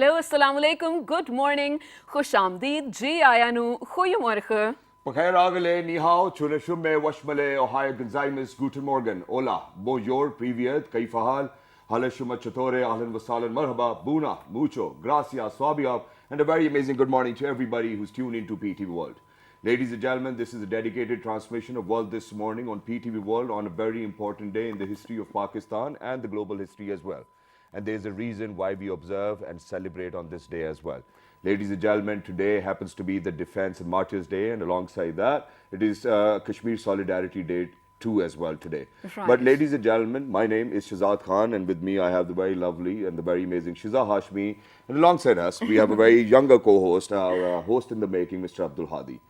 Hallo, assalamu alaikum, good morning, خوش آمدید, جی آیا نو, goedemorgen. Pakhair agale, ni hao, chule shumme, washmale, ohio gonzaimes, guten morgen, hola, bonjour, privyet, kaifahal, hale shumma chatore, ahlan wasalan, marhaba, buna, mucho, gracias, swabiab, and a very amazing good morning to everybody who's tuned into PTV World. Ladies and gentlemen, this is a dedicated transmission of World This Morning on PTV World on a very important day in the history of Pakistan and the global history as well. And there's a reason why we observe and celebrate on this day as well. Ladies and gentlemen, today happens to be the Defense and Martyrs Day, and alongside that, it is Kashmir Solidarity Day too as well today. Right. But ladies and gentlemen, my name is Shahzad Khan, and with me I have the very lovely and the very amazing Shiza Hashmi, and alongside us we have a very younger co-host, our host in the making, Mr. Abdul Hadi.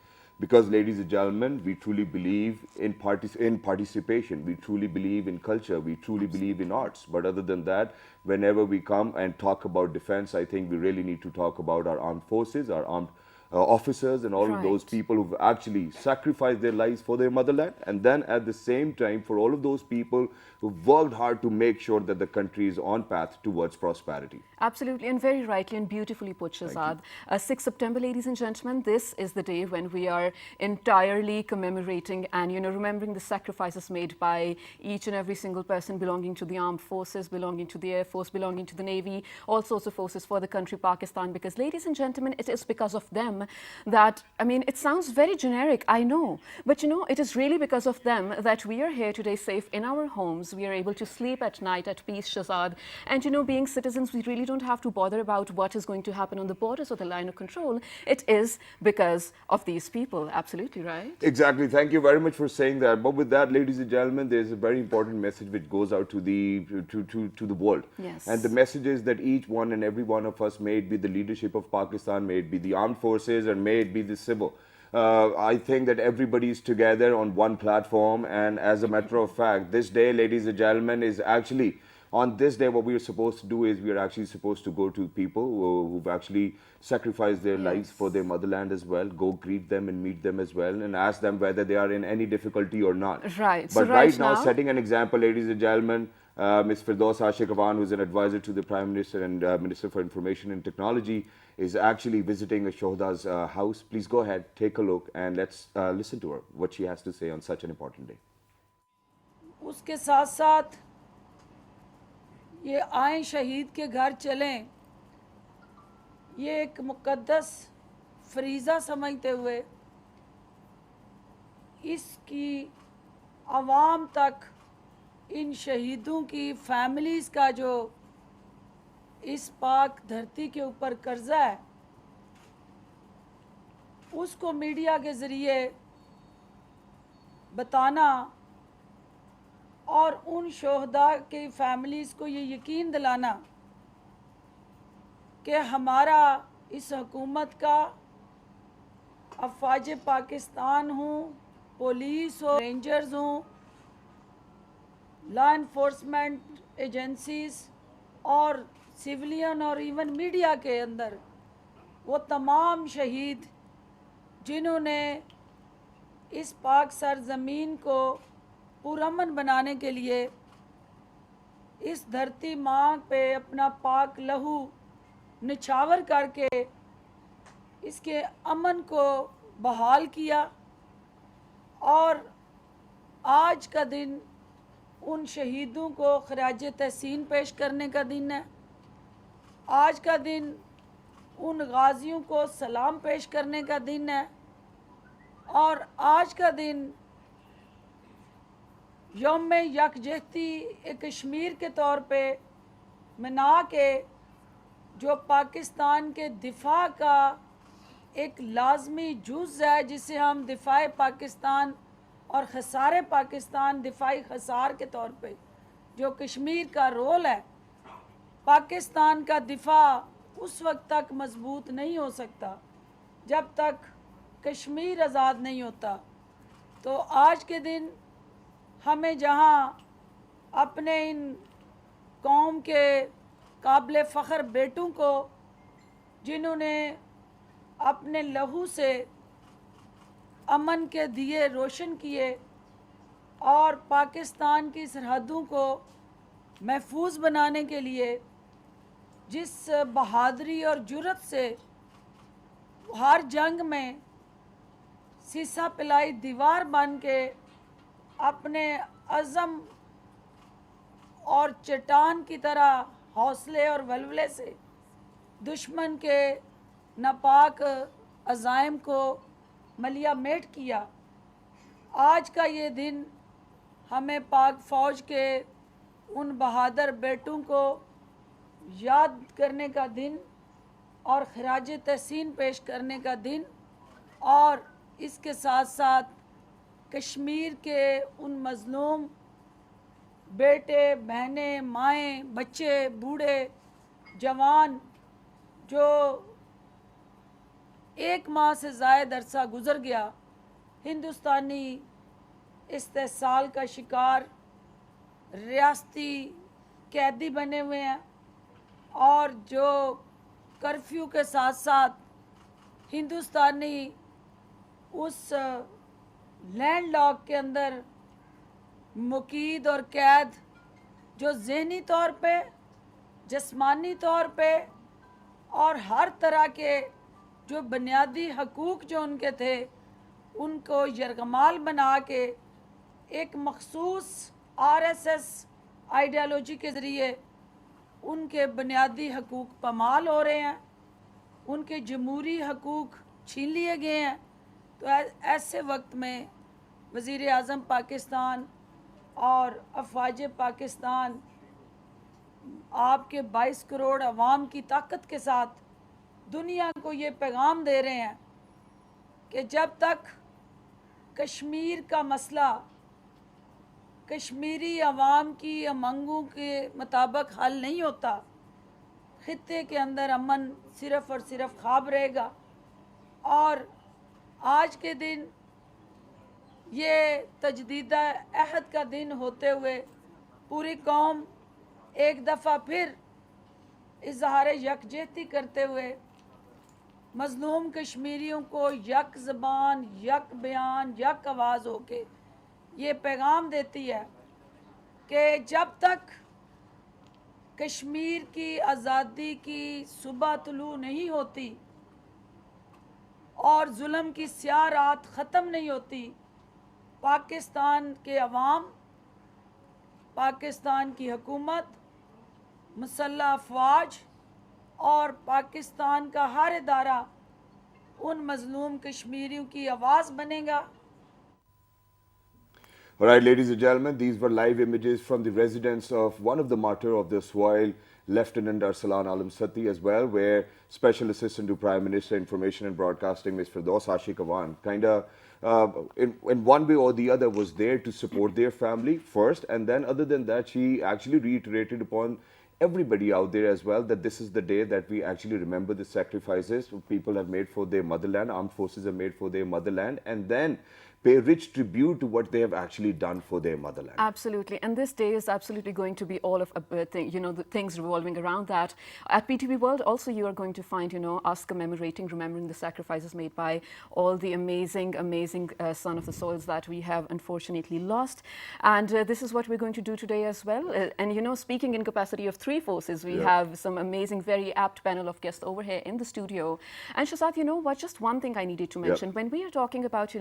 Because, ladies and gentlemen, we truly believe in participation, we truly believe in culture, we truly believe in arts. But other than that, whenever we come and talk about defense, I think we really need to talk about our armed forces, our armed officers, and all of those people who've actually sacrificed their lives for their motherland. And then at the same time, for all of those people who've worked hard to make sure that the country is on path towards prosperity. Absolutely, and very rightly and beautifully put, Shahzad. 6 September, ladies and gentlemen, this is the day when we are entirely commemorating and, remembering the sacrifices made by each and every single person belonging to the armed forces, belonging to the Air Force, belonging to the Navy, all sorts of forces for the country Pakistan. Because, ladies and gentlemen, it is because of them that, it sounds very generic, I know, but it is really because of them that we are here today safe in our homes. We are able to sleep at night at peace, Shahzad. And being citizens, we really don't have to bother about what is going to happen on the borders or the line of control. It is because of these people. Absolutely right. Exactly. Thank you very much for saying that. But with that, ladies and gentlemen, there's a very important message which goes out to the world. Yes. And the message is that each one and every one of us, may it be the leadership of Pakistan, may it be the armed forces, and may it be the civil, I think that everybody is together on one platform. And as a matter of fact, this day, ladies and gentlemen, is actually, on this day, what we are supposed to do is we are actually supposed to go to people who've actually sacrificed their lives for their motherland as well, go greet them and meet them as well, and ask them whether they are in any difficulty or not. Right. But so right now, setting an example, ladies and gentlemen, Ms. Firdaus Ashik Awan, who is an advisor to the Prime Minister and Minister for Information and Technology, is actually visiting a Shohda's house. Please go ahead, take a look, and let's listen to her, what she has to say on such an important day. उसके साथ साथ ये आए शहीद के घर चलें, ये एक मुक़द्दस फरीज़ा समझते हुए इसकी आवाम तक इन शहीदों की फैमिलीज़ का जो इस पाक धरती के ऊपर कर्जा है, उसको मीडिया के ज़रिए बताना और उन शोहदा के फैमिलीज़ को ये यकीन दिलाना कि हमारा इस हुकूमत का अफवाज पाकिस्तान हो, पुलिस हो, रेंजर्स हो, लॉ इन्फोर्समेंट एजेंसीज़ और सिविलियन और इवन मीडिया के अंदर वो तमाम शहीद जिन्होंने इस पाक सरज़मीन को पुरअमन बनाने के लिए इस धरती माँ पे अपना पाक लहू निछावर करके इसके अमन को बहाल किया, और आज का दिन उन शहीदों को खराज तहसीन पेश करने का दिन है। आज का दिन उन गाजियों को सलाम पेश करने का दिन है, और आज का दिन यौम यकजहती कश्मीर के तौर पे मना के जो पाकिस्तान के दिफा का एक लाजमी जुज़ है, जिसे हम दिफाए पाकिस्तान और खसारे पाकिस्तान, दिफाई खसार के तौर पे जो कश्मीर का रोल है, पाकिस्तान का दिफा उस वक्त तक मजबूत नहीं हो सकता जब तक कश्मीर आज़ाद नहीं होता। तो आज के दिन हमें जहां अपने इन कौम के काबिल फ़ख्र बेटों को, जिन्होंने अपने लहू से अमन के दिए रोशन किए और पाकिस्तान की सरहदों को महफूज बनाने के लिए جس بہادری اور جرت سے ہر جنگ میں سیسا پلائی دیوار بن کے اپنے عزم اور چٹان کی طرح حوصلے اور ولولے سے دشمن کے ناپاک عزائم کو ملیا میٹ کیا. آج کا یہ دن ہمیں پاک فوج کے ان بہادر بیٹوں کو یاد کرنے کا دن اور خراج تحسین پیش کرنے کا دن، اور اس کے ساتھ ساتھ کشمیر کے ان مظلوم بیٹے بہنیں مائیں بچے بوڑھے جوان جو 1 ماہ سے زائد عرصہ گزر گیا ہندوستانی استحصال کا شکار ریاستی قیدی بنے ہوئے ہیں، اور جو کرفیو کے ساتھ ساتھ ہندوستانی اس لینڈ لاک کے اندر مقید اور قید جو ذہنی طور پہ جسمانی طور پہ اور ہر طرح کے جو بنیادی حقوق جو ان کے تھے ان کو یرغمال بنا کے ایک مخصوص RSS آئیڈیالوجی کے ذریعے ان کے بنیادی حقوق پامال ہو رہے ہیں، ان کے جمہوری حقوق چھین لیے گئے ہیں. تو ایسے وقت میں وزیر اعظم پاکستان اور افواج پاکستان آپ کے 22 کروڑ عوام کی طاقت کے ساتھ دنیا کو یہ پیغام دے رہے ہیں کہ جب تک کشمیر کا مسئلہ کشمیری عوام کی امنگوں کے مطابق حل نہیں ہوتا، خطے کے اندر امن صرف اور صرف خواب رہے گا. اور آج کے دن یہ تجدید عہد کا دن ہوتے ہوئے پوری قوم ایک دفعہ پھر اظہار یکجہتی کرتے ہوئے مظلوم کشمیریوں کو یک زبان یک بیان یک آواز ہو کے یہ پیغام دیتی ہے کہ جب تک کشمیر کی آزادی کی صبح طلوع نہیں ہوتی اور ظلم کی سیاہ رات ختم نہیں ہوتی، پاکستان کے عوام، پاکستان کی حکومت، مسلح افواج اور پاکستان کا ہر ادارہ ان مظلوم کشمیریوں کی آواز بنے گا. All right, ladies and gentlemen, these were live images from the residence of one of the martyr of the soil, Lieutenant Arsalan Alam Sati as well, where Special Assistant to Prime Minister Information and Broadcasting, Ms. Firdaus Ashik Awan, kind of in one way or the other was there to support their family first, and then other than that, she actually reiterated upon everybody out there as well that this is the day that we actually remember the sacrifices people have made for their motherland, armed forces have made for their motherland, and then pay rich tribute to what they have actually done for their motherland. Absolutely, and this day is absolutely going to be all of the things revolving around that. At PTV World also you are going to find, us commemorating, remembering the sacrifices made by all the amazing son of the soils that we have unfortunately lost. And this is what we're going to do today as well. And speaking in capacity of three forces, we have some amazing, very apt panel of guests over here in the studio. And Shazad, what, just one thing I needed to mention. When we are talking about,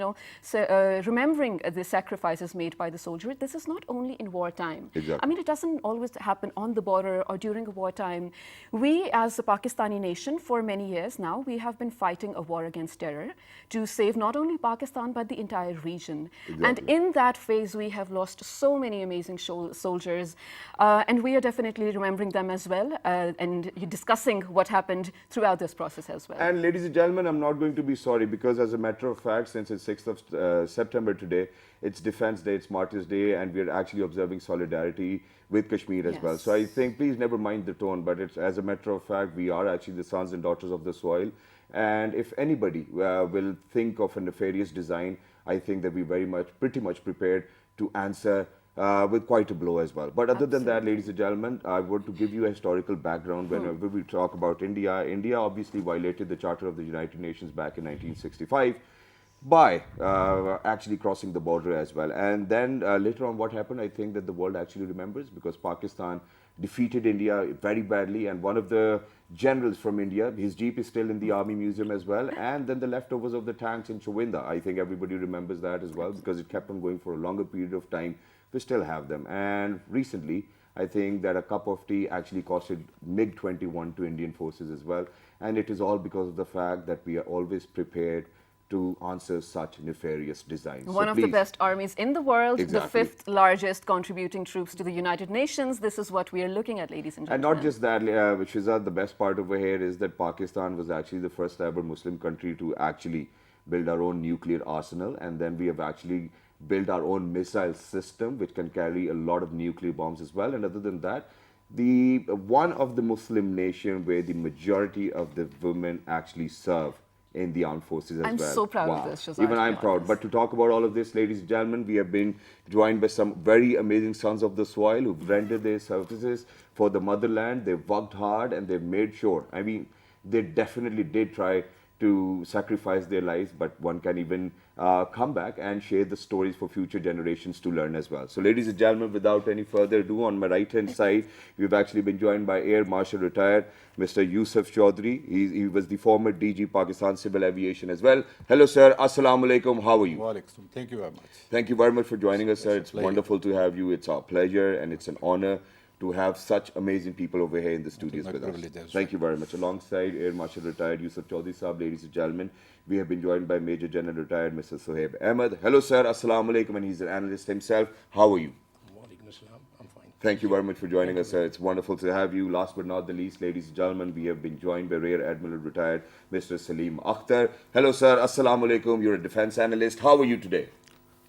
remembering the sacrifices made by the soldier, this is not only in wartime. Exactly. I mean, it doesn't always happen on the border or during a wartime. We, as a Pakistani nation, for many years now, we have been fighting a war against terror to save not only Pakistan, but the entire region. Exactly. And in that phase, we have lost so many amazing soldiers. And we are definitely remembering them as well, and discussing what happened throughout this process as well. And ladies and gentlemen, I'm not going to be sorry, because as a matter of fact, since it's 6th of September today, it's Defense Day, it's Martyrs Day, and we're actually observing solidarity with Kashmir as well. So I think, please never mind the tone, but it's, as a matter of fact, we are actually the sons and daughters of the soil. And if anybody will think of a nefarious design, I think that we're pretty much prepared to answer with quite a blow as well. But other than that, ladies and gentlemen, I want to give you a historical background whenever we talk about India. India obviously violated the Charter of the United Nations back in 1965 by actually crossing the border as well. And then later on what happened, I think that the world actually remembers, because Pakistan defeated India very badly, and one of the generals from India, his jeep is still in the army museum as well, and then the leftovers of the tanks in Chawinda. I think everybody remembers that as well because it kept on going for a longer period of time. We still have them. And recently, I think that a cup of tea actually costed MiG-21 to Indian forces as well. And it is all because of the fact that we are always prepared to answer such nefarious designs. One So of the please, best armies in the world, the Exactly. fifth largest contributing troops to the United Nations. This is what we are looking at, ladies and And gentlemen. not just that, Shizad, the best part over here is that Pakistan was actually the first ever Muslim country to actually build our own nuclear arsenal. And then we have actually built our own missile system, which can carry a lot of nuclear bombs as well. And other than that, the one of the Muslim nation where the majority of the women actually serve in the armed forces as I'm well. so proud of this, Shazad, Even to I'm be proud. honest. But to talk about all of this, ladies and gentlemen, we have been joined by some very amazing sons of the soil who've rendered their services for the motherland. They've worked hard and they've made sure. I mean, they definitely did try to sacrifice their lives, but one can even come back and share the stories for future generations to learn as well. So, ladies and gentlemen, without any further ado, on my right-hand side, we've actually been joined by Air Marshal retired Mr. Yusuf Chaudhry. He was the former DG Pakistan Civil Aviation as well. Hello, sir. Assalamu alaikum. How are you? Walaikum. Thank you very much. Thank you very much for joining us, sir. It's a It's pleasure. wonderful to have you. It's our pleasure and it's an honor to have such amazing people over here in the studios my with us. privilege as Thank you very much. Alongside Air Marshal retired Yusuf Chaudhry Saab, ladies and gentlemen, we have been joined by Major General retired Mr. Sohaib Ahmed. Hello, sir. Assalamu alaikum. And he's an analyst himself. How are you? Walaikum assalam. I'm fine. Thank you very much for joining us, sir. It's wonderful to have you. Last but not the least, ladies and gentlemen, we have been joined by Rear Admiral retired Mr. Salim Akhtar. Hello, sir. Assalamu alaikum. You're a defense analyst. How are you today?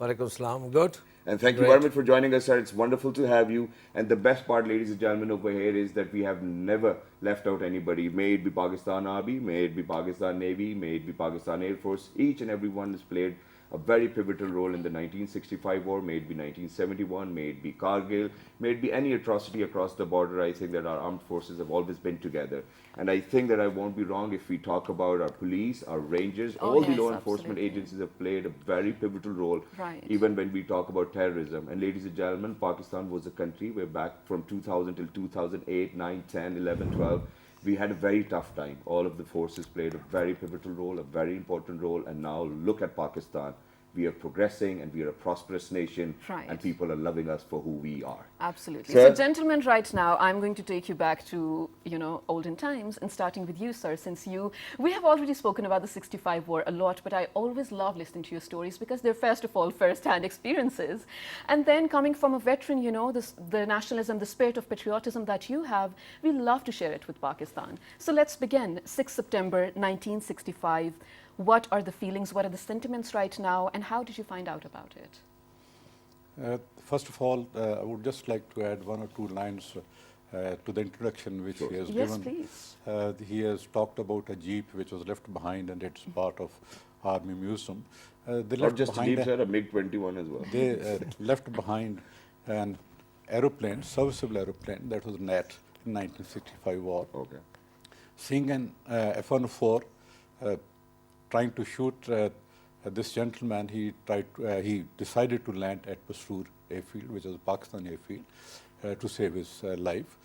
Walaikum salam. Good. And thank you very much for joining us, sir. It's wonderful to have you. And the best part, ladies and gentlemen, over here is that we have never left out anybody. May it be Pakistan Army, may it be Pakistan Navy, may it be Pakistan Air Force. Each and every one has played a very pivotal role in the 1965 war, may it be 1971, may it be Kargil, may it be any atrocity across the border. I think that our armed forces have always been together. And I think that I won't be wrong if we talk about our police, our rangers, Oh, all the yes, law enforcement absolutely. agencies have played a very pivotal role, Right. even when we talk about terrorism. And ladies and gentlemen, Pakistan was a country where back from 2000 till 2008, 9, 10, 11, 12, we had a very tough time. All of the forces played a very pivotal role, a very important role. And now look at Pakistan. We are progressing and we are a prosperous nation. Right. And people are loving us for who we are. Absolutely. Sir? So, gentlemen, right now, I'm going to take you back to, olden times, and starting with you, sir, since we have already spoken about the 65 war a lot, but I always love listening to your stories because they're, first of all, first-hand experiences. And then coming from a veteran, the nationalism, the spirit of patriotism that you have, we love to share it with Pakistan. So let's begin. 6 September 1965. What are the feelings, what are the sentiments right now, and how did you find out about it? First of all, I would just like to add one or two lines to the introduction which he has Yes, given. please. He has talked about a jeep which was left behind and it's part of Army Museum. They Not left just a behind Jeep, sir, a MiG-21 as well. They left behind an aeroplane, serviceable aeroplane that was NAT in 1965 war. Okay. Seeing an F-104 trying to shoot this gentleman, he decided to land at Pasrur airfield, which is a Pakistan airfield, to save his life.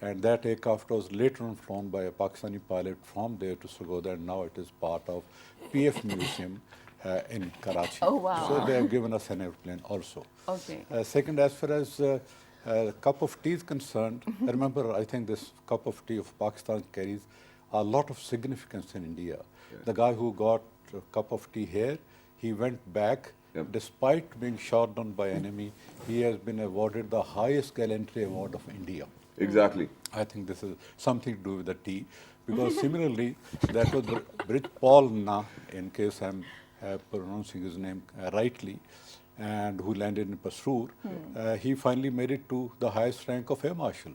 And that aircraft was later on flown by a Pakistani pilot from there to Sargodha, and now it is part of PF Museum in Karachi. Oh, wow. So they have given us an airplane also. Okay. Second, as far as cup of tea is concerned, I remember, I think this cup of tea of Pakistan carries a lot of significance in India. The guy who got a cup of tea here, he went back. Yep. Despite being shot down by enemy, he has been awarded the highest gallantry award of India. Exactly. I think this is something to do with the tea, because similarly, that was Brit Paul Na, in case I'm pronouncing his name rightly, and who landed in Pasrur. He finally made it to the highest rank of Air Marshal.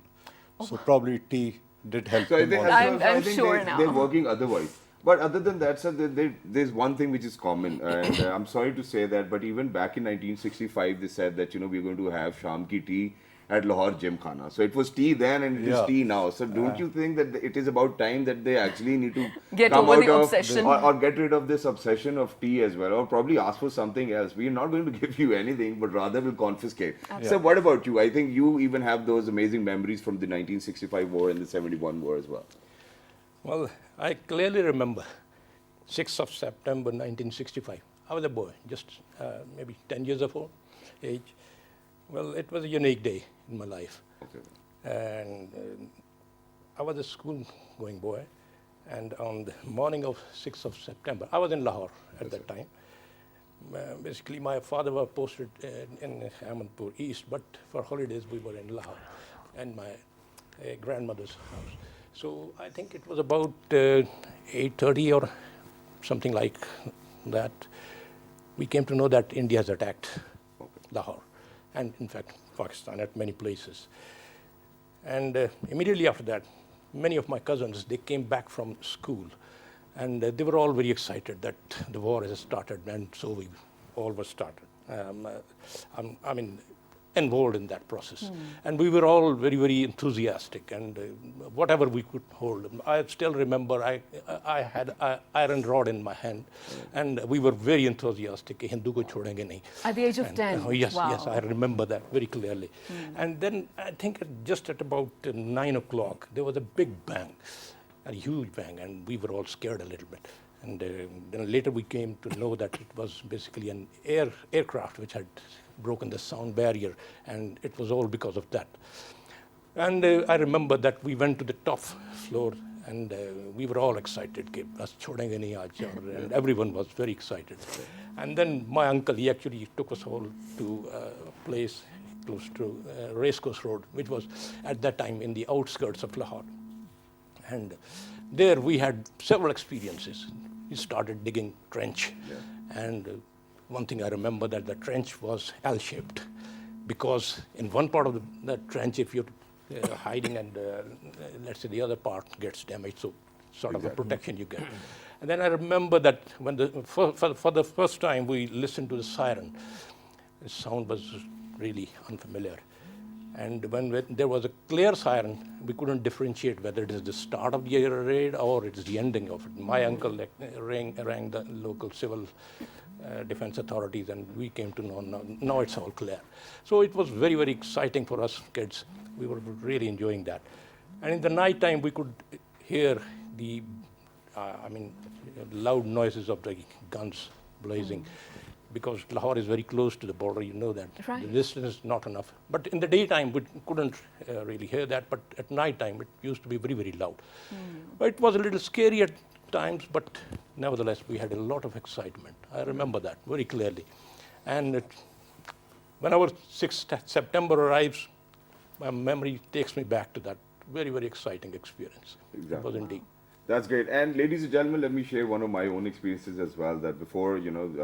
So probably tea did help So I him think, also. I'm sure now. they're working otherwise. But other than that, sir, there's one thing which is common, and I'm sorry to say that, but even back in 1965, they said that we're going to have Sham ki tea, at Lahore Gymkhana. So it was tea then and it is Yeah. tea now. So don't you think that it is about time that they actually need to Get come over out the of obsession. or get rid of this obsession of tea as well, or probably ask for something else? We're not going to give you anything, but rather will confiscate. So what about you? I think you even have those amazing memories from the 1965 war and the 71 war as well. Well, I clearly remember 6th of September 1965. I was a boy, just maybe 10 years of age. Well, it was a unique day in my life. Okay. And I was a school-going boy. And on the morning of 6th of September, I was in Lahore at that time. Basically, my father was posted in Ahmedpur East, but for holidays we were in Lahore and my grandmother's house. So I think it was about 8:30 or something like that. We came to know that India has attacked Lahore, and in fact Pakistan at many places. And immediately after that, many of my cousins, they came back from school, and they were all very excited that the war has started, and so we all were started. I mean, involved in that process. And we were all very, very enthusiastic, and whatever we could hold. I still remember I had an iron rod in my hand, and we were very enthusiastic. Hindu ko chhodenge nahi. At the age of 10? Oh, yes, Wow. yes, I remember that very clearly. And then I think just at about 9 o'clock, there was a big bang, a huge bang, and we were all scared a little bit. And then later we came to know that it was basically an aircraft which had broken the sound barrier, and it was all because of that. And I remember that we went to the top floor, and we were all excited. "Bas chhodenge nahi aaj," and everyone was very excited. And then my uncle, he actually took us all to a place close to Racecourse Road, which was at that time in the outskirts of Lahore. And there we had several experiences. We started digging trench, and one thing I remember that the trench was L-shaped, because in one part of the trench, if you're hiding and let's say the other part gets damaged, so sort of a protection you get. And then I remember that when for the first time we listened to the siren, the sound was really unfamiliar. And when there was a clear siren, we couldn't differentiate whether it is the start of the air raid or it is the ending of it. My uncle rang the local civil defense authorities, and we came to know now it's all clear. So it was very, very exciting for us kids. We were really enjoying that. And in the night time, we could hear the, loud noises of the guns blazing. Because Lahore is very close to the border, you know that. Right. The distance is not enough. But in the daytime, we couldn't really hear that. But at night time, it used to be very, very loud. But it was a little scary at times, but nevertheless, we had a lot of excitement. I remember that very clearly. And when our 6th September arrives, my memory takes me back to that very, very exciting experience. Exactly. It was indeed. That's great. And ladies and gentlemen, let me share one of my own experiences as well, that before,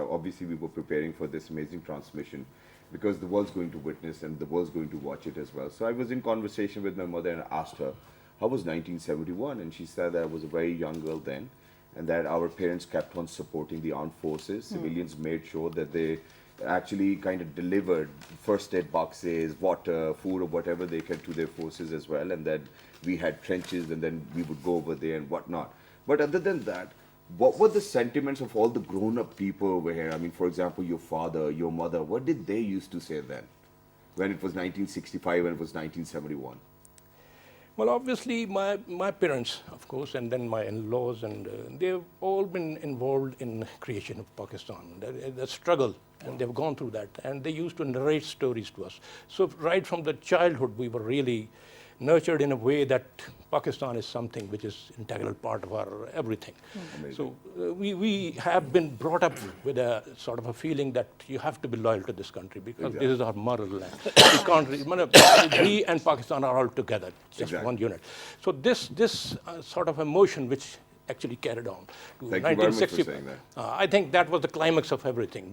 obviously we were preparing for this amazing transmission because the world's going to witness and the world's going to watch it as well. So I was in conversation with my mother and I asked her, how was 1971? And she said that I was a very young girl then and that our parents kept on supporting the armed forces. Civilians made sure that they actually kind of delivered first aid boxes, water, food, or whatever they could to their forces as well, and that we had trenches and then we would go over there and whatnot. But other than that, what were the sentiments of all the grown-up people over here? I mean, for example, your father, your mother, what did they used to say then when it was 1965 and it was 1971? Well, obviously, my parents, of course, and then my in-laws, and they've all been involved in creation of Pakistan, the struggle, and they've gone through that, and they used to narrate stories to us. So right from the childhood, we were really nurtured in a way that Pakistan is something which is integral part of our everything. So we have been brought up with a sort of a feeling that you have to be loyal to this country because this is our motherland. We can't, we and Pakistan are all together, just one unit. So this sort of emotion which actually carried on to Thank you very much for 1960. saying that. I think that was the climax of everything.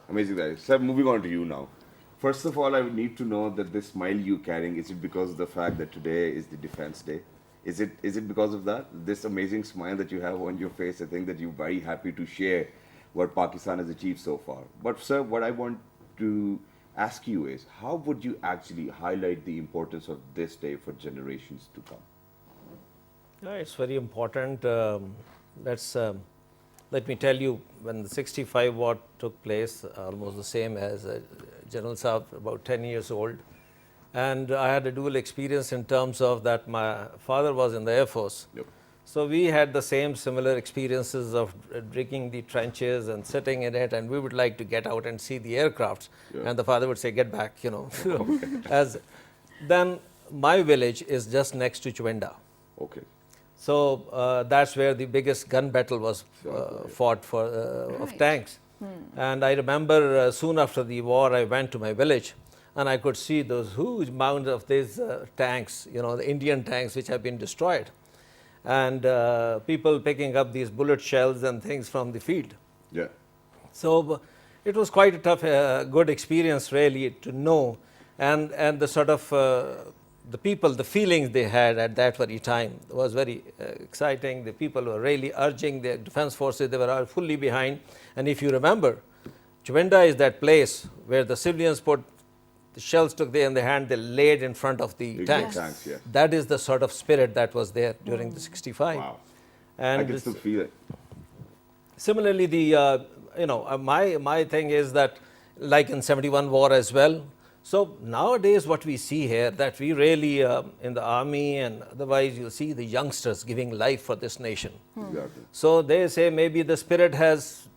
Amazing, that is. Sir, moving on to you now. First of all, I would need to know that this smile you're carrying, is it because of the fact that today is the Defense Day? Is it because of that? This amazing smile that you have on your face, I think that you're very happy to share what Pakistan has achieved so far. But sir, what I want to ask you is, how would you actually highlight the importance of this day for generations to come? Yeah, it's very important. Let me tell you, when the 65 watt took place, almost the same as General Saab, about 10 years old. And I had a dual experience in terms of that my father was in the Air Force. Yep. So we had the same similar experiences of digging the trenches and sitting in it, and we would like to get out and see the aircrafts. Yeah. And the father would say, get back, you know. As then my village is just next to Chwenda. Okay. So that's where the biggest gun battle was fought for of Right. tanks. And I remember soon after the war, I went to my village, and I could see those huge mounds of these tanks, you know, the Indian tanks which have been destroyed, and people picking up these bullet shells and things from the field. Yeah. So it was quite a tough, good experience really to know, and the sort of the people, the feelings they had at that very time was very exciting. The people were really urging the defense forces; they were all fully behind. And if you remember, Chwenda is that place where the civilians put the shells, took they in their hand, they laid in front of the Big tanks. tanks, yeah. That is the sort of spirit that was there during the 65. Wow. And I can still feel it. similarly, the my thing is that, like in 71 war as well. So nowadays, what we see here, that we really in the army and otherwise, you see the youngsters giving life for this nation. Exactly. So they say maybe the spirit has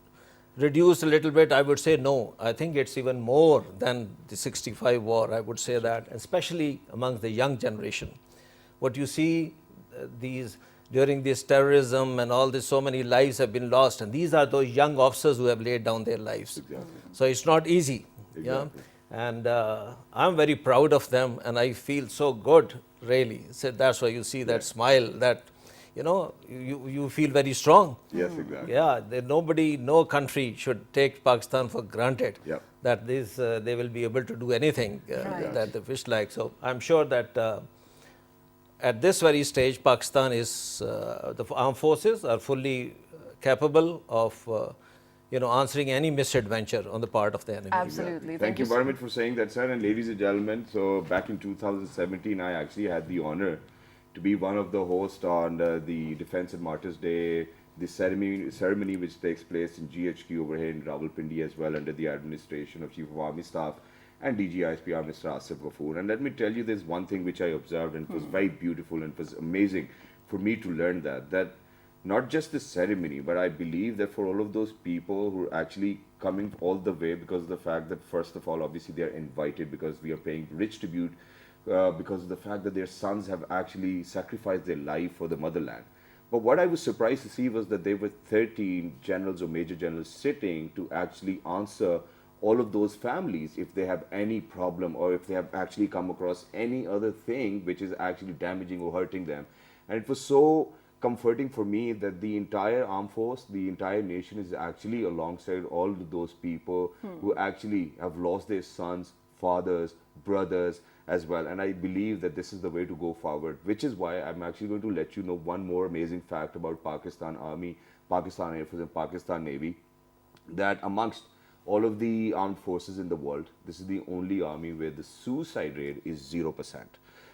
reduced a little bit. I would say no. I think it's even more than the 65 war. I would say that, especially among the young generation. What you see during this terrorism and all this, so many lives have been lost, and these are those young officers who have laid down their lives. Exactly. So it's not easy. Yeah. Exactly. And I'm very proud of them, and I feel so good, really. So that's why you see that smile, that, you know, you feel very strong. Yes, exactly. Yeah, no country should take Pakistan for granted. Yep. That they will be able to do anything Right. that they wish like. So I'm sure that at this very stage, Pakistan is, the armed forces are fully capable of answering any misadventure on the part of the enemy. Absolutely. Thank you very much for saying that, sir. And ladies and gentlemen, so back in 2017, I actually had the honor to be one of the hosts on the Defense and Martyrs Day, the ceremony which takes place in GHQ over here in Rawalpindi as well, under the administration of Chief of Army Staff and DGISPR, Mr. Asif Ghafoor. And let me tell you, there's one thing which I observed, and it was very beautiful, and it was amazing for me to learn that not just the ceremony, but I believe that for all of those people who are actually coming all the way, because of the fact that, first of all, obviously they are invited because we are paying rich tribute, because of the fact that their sons have actually sacrificed their life for the motherland. But what I was surprised to see was that there were 13 generals or major generals sitting to actually answer all of those families if they have any problem, or if they have actually come across any other thing which is actually damaging or hurting them. And it was so comforting for me that the entire armed force, the entire nation is actually alongside all of those people who actually have lost their sons, fathers, brothers as well. And I believe that this is the way to go forward, which is why I'm actually going to let you know one more amazing fact about Pakistan Army, Pakistan Air Force and Pakistan Navy, that amongst all of the armed forces in the world, this is the only army where the suicide rate is 0%.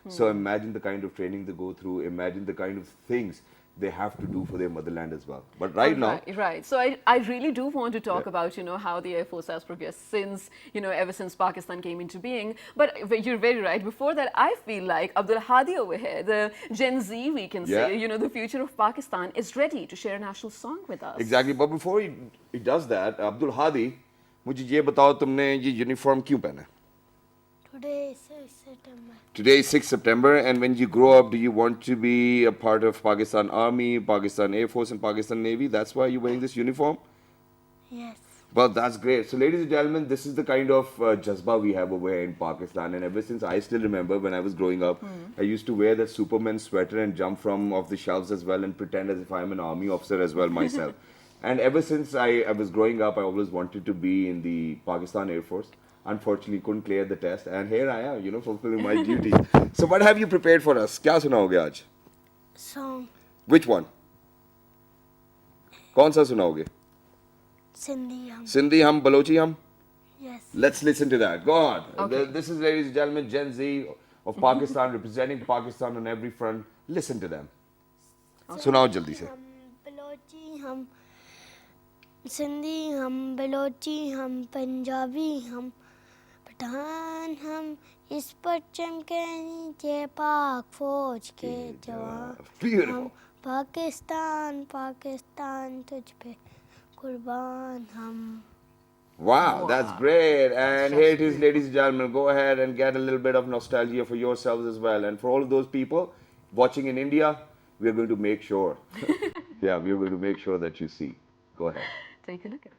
So imagine the kind of training they go through, imagine the kind of things they have to do for their motherland as well. But right now, Right. So I really do want to talk about, how the Air Force has progressed since, ever since Pakistan came into being. But you're very right. Before that, I feel like Abdul Hadi over here, the Gen Z, we can say, the future of Pakistan, is ready to share a national song with us. exactly. But before he does that, Abdul Hadi, मुझे ये बताओ तुमने ये uniform क्यों पहना है? Today is 6 September. Today is 6 September, and when you grow up, do you want to be a part of Pakistan Army, Pakistan Air Force, and Pakistan Navy? That's why you're wearing this uniform? Yes. Well, that's great. So, ladies and gentlemen, this is the kind of jazba we have over here in Pakistan. And ever since I still remember when I was growing up, I used to wear that Superman sweater and jump from off the shelves as well and pretend as if I'm an army officer as well myself. And ever since I was growing up, I always wanted to be in the Pakistan Air Force. Unfortunately, couldn't clear the test. And here I am, fulfilling my duties. So, what have you prepared for us? क्या सुनाओगे आज? Song Which one? कौन सा सुनाओगे? Sindhi hum. Sindhi hum, Balochi hum? Yes. Let's listen to that. Go on. Okay. This is, ladies and gentlemen, Gen Z of Pakistan representing Pakistan on every front. Listen to them. सुनाओ जल्दी से. बलोची हम सिंधी हम बलोची हम पंजाबी हम पठान हम इस परचम के नीचे पाक फौज के जवान Beautiful. हम पाकिस्तान पाकिस्तान तुझ पे कुर्बान हम. Wow, that's great. And here it is, ladies and gentlemen. Go ahead and get a little bit of nostalgia for yourselves as well. And for all of those people watching in India, we are going to make sure. Yeah, we are going to make sure that you see. Go ahead. Take a look at it.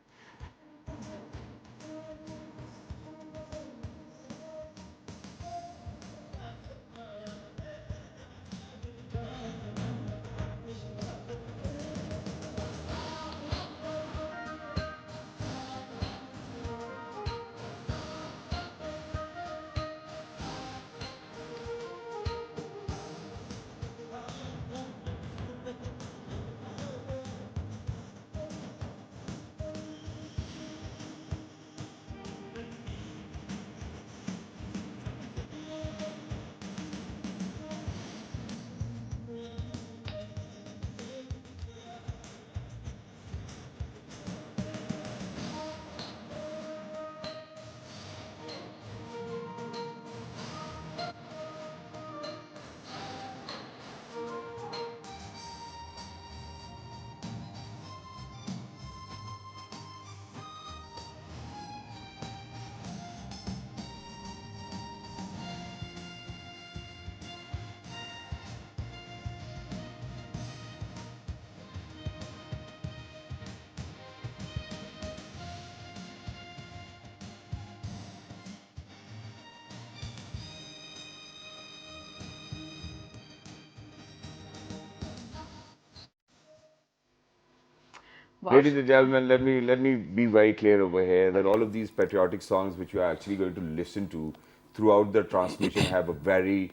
Wow. Ladies and gentlemen, let me be very clear over here that all of these patriotic songs which you are actually going to listen to throughout the transmission have a very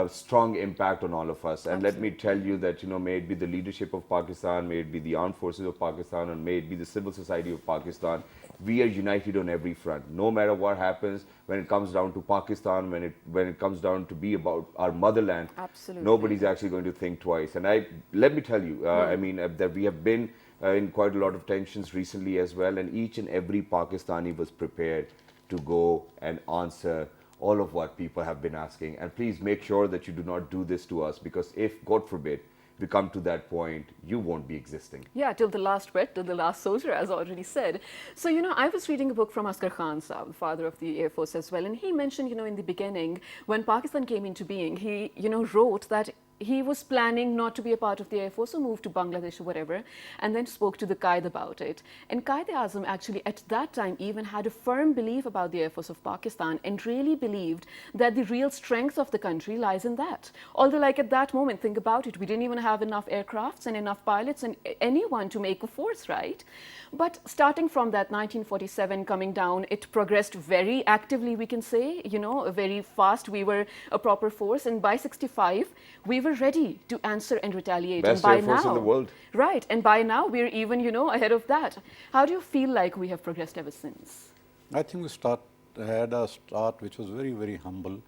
strong impact on all of us. And let me tell you that, may it be the leadership of Pakistan, may it be the armed forces of Pakistan, and may it be the civil society of Pakistan, we are united on every front. No matter what happens, when it comes down to Pakistan, when it comes down to be about our motherland, Absolutely. nobody's actually going to think twice. And let me tell you, I mean, that we have been in quite a lot of tensions recently as well, and each and every Pakistani was prepared to go and answer all of what people have been asking. And please make sure that you do not do this to us, because if, God forbid, we come to that point, you won't be existing. Yeah, till the last breath, till the last soldier, as already said. So, I was reading a book from Asghar Khan Saab, the father of the Air Force as well, and he mentioned, in the beginning, when Pakistan came into being, he, wrote that he was planning not to be a part of the Air Force or move to Bangladesh or whatever, and then spoke to the Qaid about it. And Qaid-e-Azam actually at that time even had a firm belief about the Air Force of Pakistan and really believed that the real strength of the country lies in that. Although like at that moment, think about it, we didn't even have enough aircrafts and enough pilots and anyone to make a force, right? But starting from that 1947 coming down, it progressed very actively, we can say, very fast. We were a proper force, and by 65, we were ready to answer and retaliate. Best and by Air Force now, in the world. Right, and by now we're even, ahead of that. How do you feel like we have progressed ever since? I think we had a start which was very, very humble,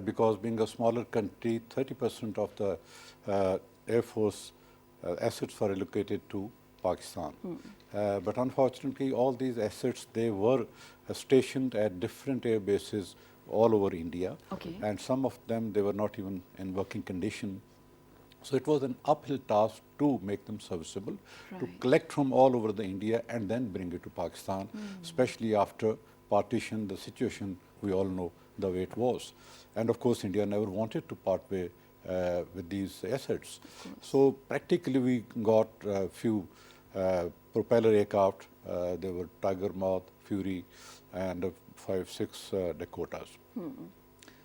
because being a smaller country, 30% of the Air Force assets were allocated to Pakistan. But unfortunately, all these assets, they were stationed at different air bases all over India. Okay. And some of them, they were not even in working condition. So it was an uphill task to make them serviceable, to Right. collect from all over the India and then bring it to Pakistan, especially after partition, the situation, we all know the way it was. And of course, India never wanted to part with these assets. So practically we got a few propeller aircraft. There were Tiger Moth, Fury, and 5, 6 Dakotas.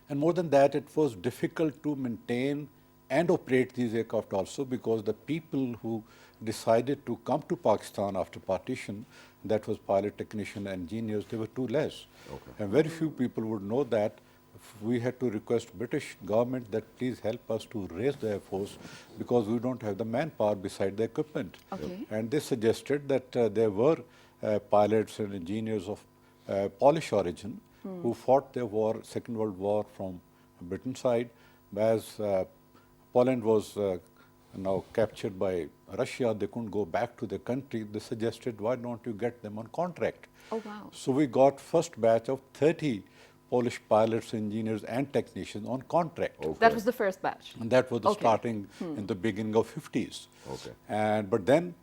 And more than that, it was difficult to maintain and operate these aircraft also, because the people who decided to come to Pakistan after partition, that was pilot, technician, engineers, they were too less. And very few people would know that. We had to request British government that please help us to raise the Air Force, because we don't have the manpower beside the equipment. Okay. And they suggested that there were pilots and engineers of Polish origin who fought the war, Second World War from Britain side. As Poland was now captured by Russia, they couldn't go back to their country. They suggested, why don't you get them on contract? Oh, wow. So we got first batch of 30 Polish pilots, engineers and technicians on contract. Okay. That was the first batch. And that was the Okay. starting in the beginning of 50s. Okay. But then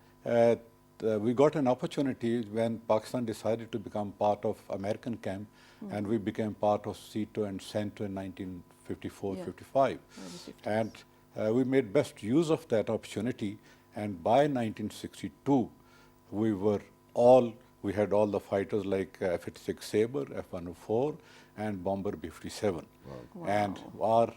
we got an opportunity when Pakistan decided to become part of American camp, and we became part of CETO and CENTO in 1954, Yeah. 55. And we made best use of that opportunity. And by 1962, we had all the fighters like F-86 Sabre, F-104, and Bomber B-57. And our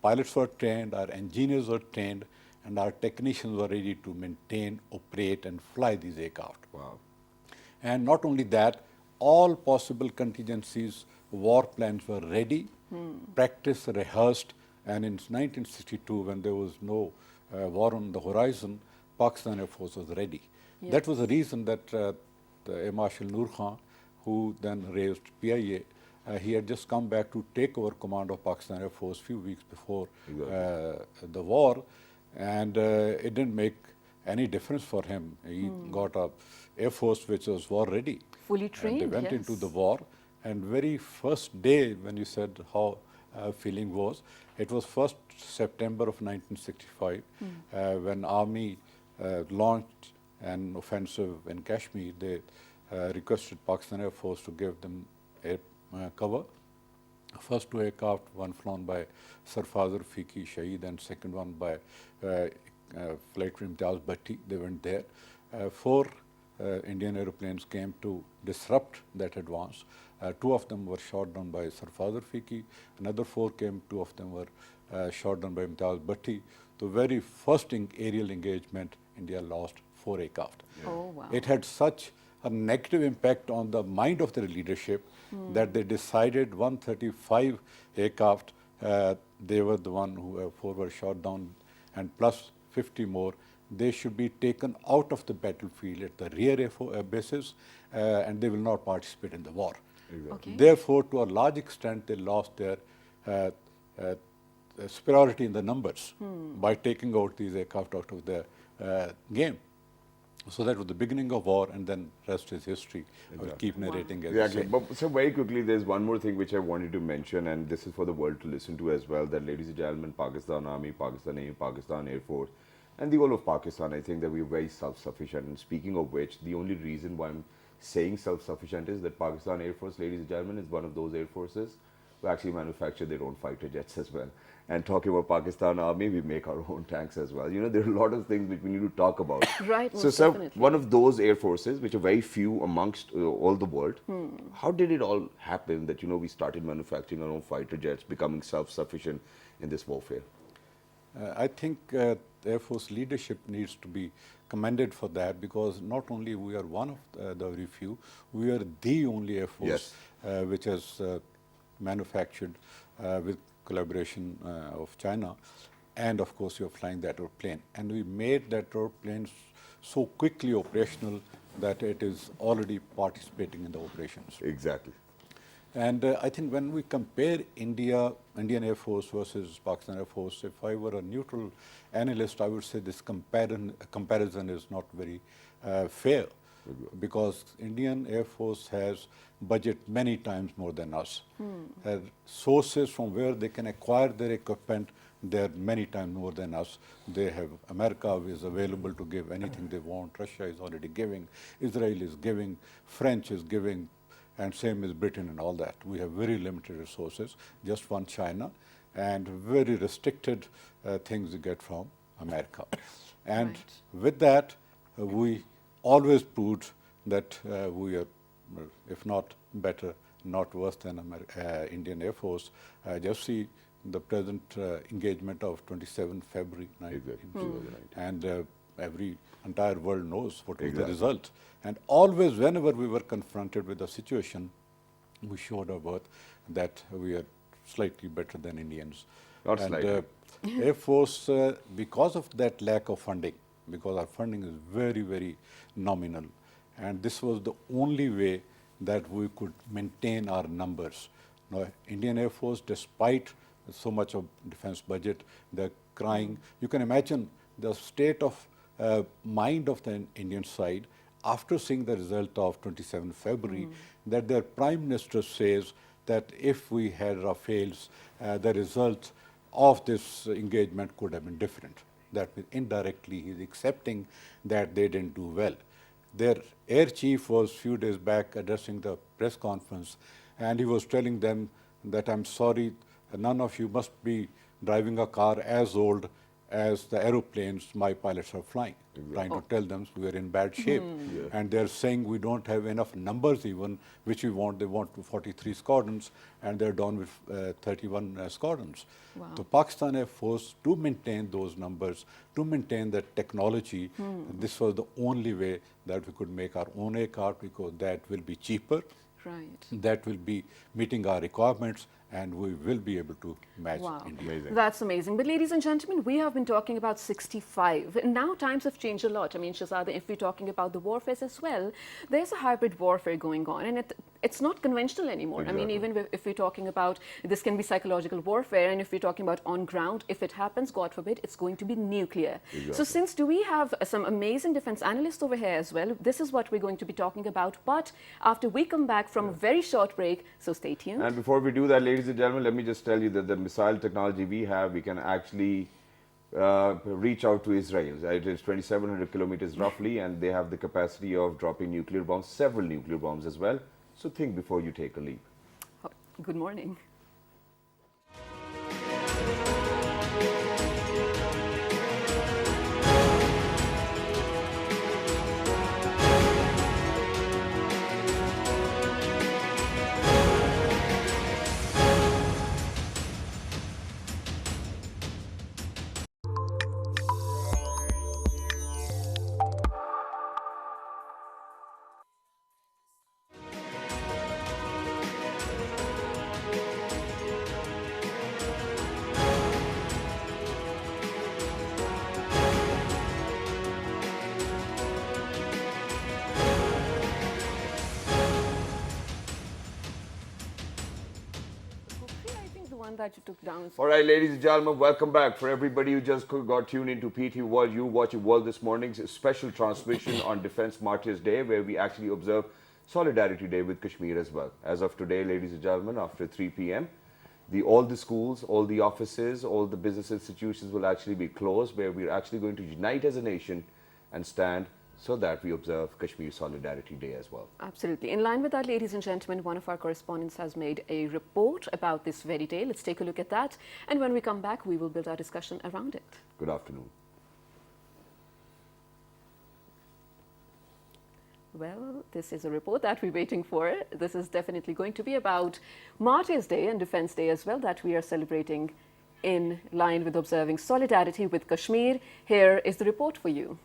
pilots were trained, our engineers were trained, and our technicians were ready to maintain, operate, and fly these aircraft. Wow. And not only that, all possible contingencies, war plans were ready, practiced, rehearsed, and in 1962, when there was no war on the horizon, Pakistan Air Force was ready. That was the reason that the Air Marshal Noor Khan, who then raised PIA, he had just come back to take over command of Pakistan Air Force a few weeks before the war, and it didn't make any difference for him. He got a Air Force which was war ready. Fully trained, And they went yes. into the war, and very first day when you said how feeling was, it was 1st September of 1965 when Army launched an offensive in Kashmir. They requested Pakistan Air Force to give them air cover. First two aircraft, one flown by Sarfazar Fiqi Shaheed and second one by Flight Crew Imtiaz Bhatti. They went there. Four Indian aeroplanes came to disrupt that advance. Two of them were shot down by Sarfazar Fiqi. Another four came, two of them were shot down by Imtiaz Bhatti. The very first aerial engagement, India lost 4 aircraft. Oh, wow. It had such a negative impact on the mind of their leadership that they decided 135 aircraft, they were the one who 4 were shot down, and plus 50 more, they should be taken out of the battlefield at the rear air bases, and they will not participate in the war. Okay. Therefore, to a large extent, they lost their superiority in the numbers by taking out these aircraft out of the game. So that was the beginning of war, and then rest is history. I will keep narrating as Exactly. you say. But so very quickly, there's one more thing which I wanted to mention, and this is for the world to listen to as well, that ladies and gentlemen, Pakistan Army, Pakistan Navy, Pakistan Air Force, and the whole of Pakistan, I think that we're very self-sufficient. And speaking of which, the only reason why I'm saying self-sufficient is that Pakistan Air Force, ladies and gentlemen, is one of those air forces who actually manufacture their own fighter jets as well. And talking about Pakistan Army, we make our own tanks as well. You know, there are a lot of things which we need to talk about. Right, So, most sir, definitely. one of those air forces, which are very few amongst all the world, how did it all happen that, you know, we started manufacturing our own fighter jets, becoming self-sufficient in this warfare? I think Air Force leadership needs to be commended for that, because not only we are one of the very few, we are the only Air Force which has manufactured with collaboration of China, and of course you're flying that airplane. And we made that airplane so quickly operational that it is already participating in the operations. Exactly. And I think when we compare Indian Air Force versus Pakistan Air Force, if I were a neutral analyst, I would say this comparison is not very fair, because Indian Air Force has budget many times more than us. Sources from where they can acquire their equipment, they're many times more than us. They have America is available to give anything they want. Russia is already giving. Israel is giving. French is giving. And same as Britain and all that. We have very limited resources, just one China, and very restricted things we get from America. And Right. with that, we always proved that we are, if not better, not worse than Indian Air Force. Just see the present engagement of 27 February 19, and every entire world knows what was the result. And always, whenever we were confronted with a situation, we showed our worth that we are slightly better than Indians. Not And slightly. Air Force, because of that lack of funding, because our funding is very, very nominal, and this was the only way that we could maintain our numbers. Now, Indian Air Force, despite so much of defense budget, they're crying. You can imagine the state of mind of the Indian side after seeing the result of 27 February, that their Prime Minister says that if we had Rafales, the result of this engagement could have been different. That means indirectly he's accepting that they didn't do well. Their air chief was few days back addressing the press conference, and he was telling them that I'm sorry, none of you must be driving a car as old as the aeroplanes my pilots are flying, trying to tell them we're in bad shape. And they're saying we don't have enough numbers even, which we want. They want 43 squadrons, and they're down with 31 squadrons. Wow. So Pakistan Air Force, to maintain those numbers, to maintain the technology, this was the only way that we could make our own aircraft, because that will be cheaper, Right. that will be meeting our requirements, and we will be able to match Wow. India. Amazing. That's amazing. But ladies and gentlemen, we have been talking about 65. And now times have changed a lot. I mean, Shahzada, if we're talking about the warfares as well, there's a hybrid warfare going on, and it's not conventional anymore. I mean, even if we're talking about, this can be psychological warfare, and if we're talking about on ground, if it happens, God forbid, it's going to be nuclear. So since we have some amazing defense analysts over here as well, this is what we're going to be talking about. But after we come back from a very short break, so stay tuned. And before we do that, ladies and gentlemen, let me just tell you that the missile technology we have, we can actually reach out to Israel. It is 2,700 kilometers roughly, and they have the capacity of dropping nuclear bombs, several nuclear bombs as well. So think before you take a leap. Good morning. That you took down. All right, ladies and gentlemen, welcome back. For everybody who just got tuned into PT World, you watching World this morning's special transmission on Defense Martyrs Day, where we actually observe Solidarity Day with Kashmir as well. As of today, ladies and gentlemen, after 3 p.m., all the schools, all the offices, all the business institutions will actually be closed, where we're actually going to unite as a nation and stand so that we observe Kashmir Solidarity Day as well. Absolutely. In line with that, ladies and gentlemen, one of our correspondents has made a report about this very day. Let's take a look at that. And when we come back, we will build our discussion around it. Good afternoon. Well, this is a report that we're waiting for. This is definitely going to be about Martyrs Day and Defense Day as well, that we are celebrating in line with observing solidarity with Kashmir. Here is the report for you.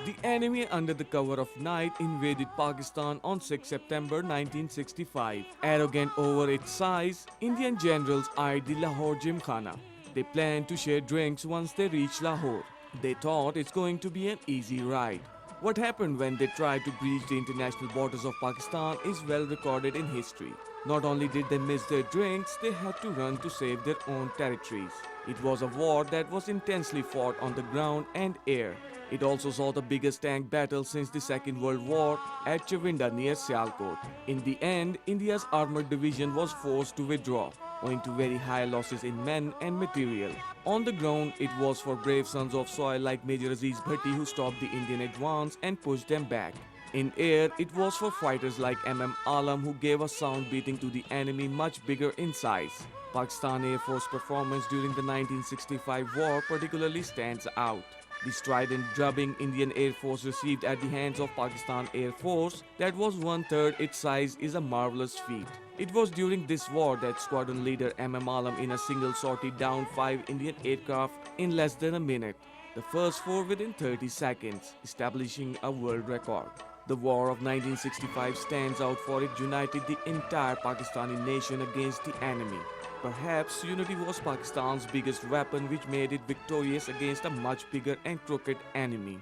The enemy under the cover of night invaded Pakistan on 6 September 1965. Arrogant over its size, Indian generals eyed the Lahore Gymkhana. They planned to share drinks once they reached Lahore. They thought it's going to be an easy ride. What happened when they tried to breach the international borders of Pakistan is well recorded in history. Not only did they miss their drinks, they had to run to save their own territories. It was a war that was intensely fought on the ground and air. It also saw the biggest tank battle since the Second World War at Chavinda near Sialkot. In the end, India's armored division was forced to withdraw, owing to very high losses in men and material. On the ground, it was for brave sons of soil like Major Aziz Bhatti who stopped the Indian advance and pushed them back. In air, it was for fighters like M.M. Alam who gave a sound beating to the enemy much bigger in size. Pakistan Air Force performance during the 1965 war particularly stands out. The strident drubbing Indian Air Force received at the hands of Pakistan Air Force, that was 1/3 its size, is a marvelous feat. It was during this war that squadron leader M.M. Alam in a single sortie downed 5 Indian aircraft in less than a minute, the first 4 within 30 seconds, establishing a world record. The war of 1965 stands out for it united the entire Pakistani nation against the enemy. perhaps unity was Pakistan's biggest weapon, which made it victorious against a much bigger and crooked enemy.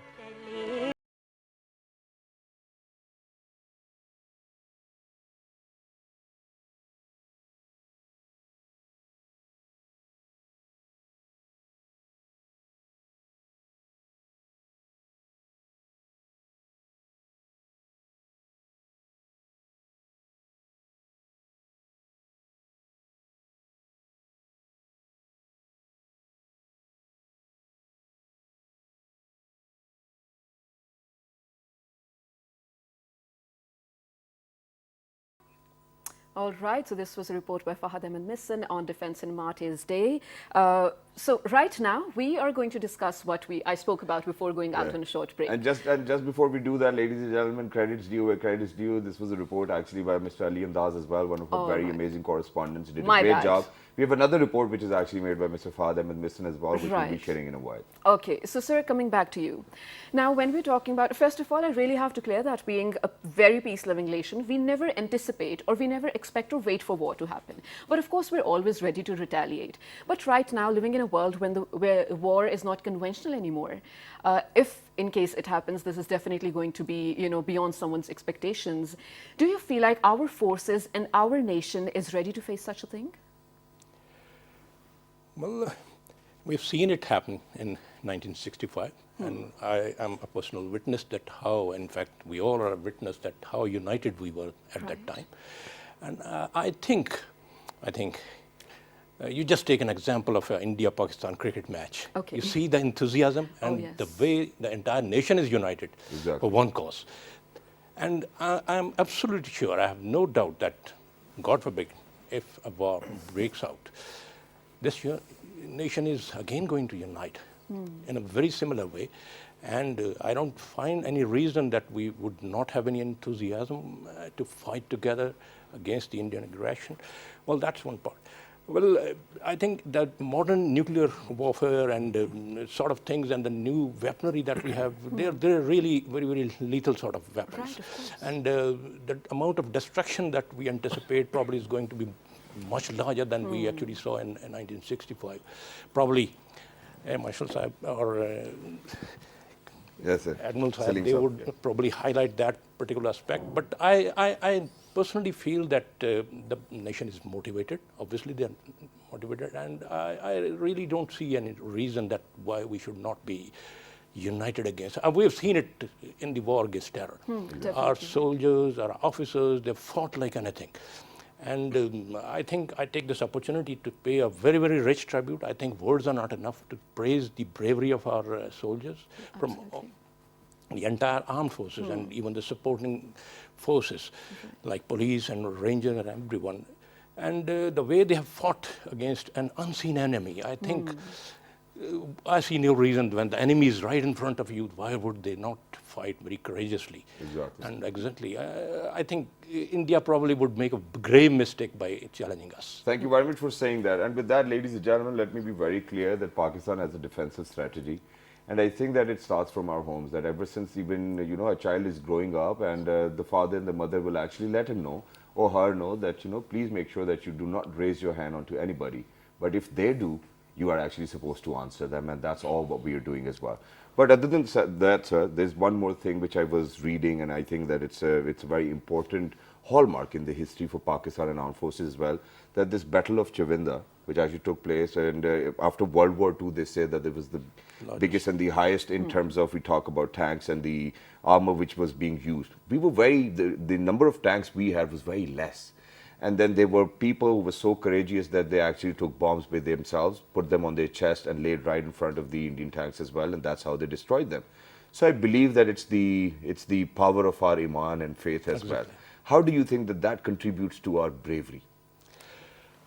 All right, so this was a report by Fahad Ahmed Misson on Defence in Martyrs Day. So right now, we are going to discuss what I spoke about before going out on a short break. And just before we do that, ladies and gentlemen, credits due where credits due. This was a report actually by Mr. Ali Andaz as well, one of our very amazing correspondents. He did a great job. We have another report which is actually made by Mr. Fahad Ahmed Misson as well, which we'll be sharing in a while. Okay, so sir, coming back to you. Now, when we're talking about, first of all, I really have to clear that being a very peace-loving nation, we never anticipate or we never expect or wait for war to happen. But of course, we're always ready to retaliate. But right now, living in a world where war is not conventional anymore, if in case it happens, this is definitely going to be, beyond someone's expectations. Do you feel like our forces and our nation is ready to face such a thing? Well, we've seen it happen in 1965, and I am a personal witness that how, in fact, we all are a witness that how united we were at that time. And I think you just take an example of an India-Pakistan cricket match. Okay. You see the enthusiasm and the way the entire nation is united for one cause. And I'm absolutely sure, I have no doubt that, God forbid, if a war breaks out, this nation is again going to unite in a very similar way. And I don't find any reason that we would not have any enthusiasm to fight together against the Indian aggression. Well, that's one part. Well, I think that modern nuclear warfare and sort of things and the new weaponry that we have, they're really very, very lethal sort of weapons. Right, and the amount of destruction that we anticipate probably is going to be much larger than we actually saw in 1965. Probably Marshal Sahib or Admiral Sahib, they would probably highlight that particular aspect. But I personally feel that the nation is motivated. Obviously, they're motivated. And I really don't see any reason that why we should not be united against. We've seen it in the war against terror. Our soldiers, our officers, they fought like anything. And I think I take this opportunity to pay a very, very rich tribute. I think words are not enough to praise the bravery of our soldiers from the entire armed forces and even the supporting forces like police and ranger and everyone. And the way they have fought against an unseen enemy, I think I see no reason when the enemy is right in front of you, why would they not fight very courageously? Exactly. And exactly, I think India probably would make a grave mistake by challenging us. Thank you very much for saying that. And with that, ladies and gentlemen, let me be very clear that Pakistan has a defensive strategy. And I think that it starts from our homes, that ever since even, a child is growing up and the father and the mother will actually let him know or her know that, please make sure that you do not raise your hand onto anybody. But if they do, you are actually supposed to answer them, and that's all what we are doing as well. But other than that, sir, there's one more thing which I was reading, and I think that it's a very important hallmark in the history for Pakistan and armed forces as well, that this Battle of Chavinda, which actually took place, and after World War II, they say that it was the biggest and the highest in terms of, we talk about tanks and the armor which was being used. We were the number of tanks we had was very less. And then there were people who were so courageous that they actually took bombs by themselves, put them on their chest and laid right in front of the Indian tanks as well, and that's how they destroyed them. So I believe that it's the power of our iman and faith as well. How do you think that contributes to our bravery?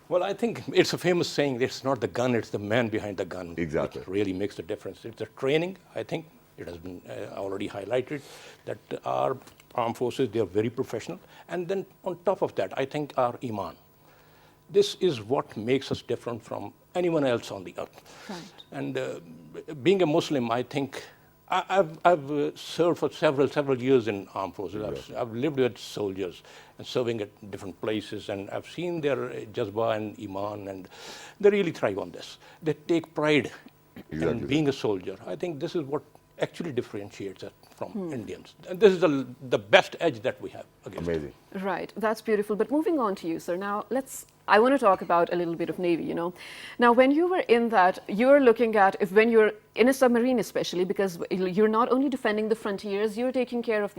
Well, I think it's a famous saying, it's not the gun, it's the man behind the gun. Exactly. Which really makes the difference. It's the training, I think. It has been already highlighted that our armed forces, they are very professional. And then on top of that, I think our iman. This is what makes us different from anyone else on the earth. Right. And being a Muslim, I think I've served for several years in armed forces. I've lived with soldiers and serving at different places, and I've seen their jazba and iman, and they really thrive on this. They take pride in being a soldier. I think this is what actually differentiates us from Indians. And this is the best edge that we have against them. Amazing. Right, that's beautiful. But moving on to you, sir. Now, I want to talk about a little bit of Navy, Now, when you were in that, you're looking at, when you're in a submarine especially, because you're not only defending the frontiers, you're taking care of,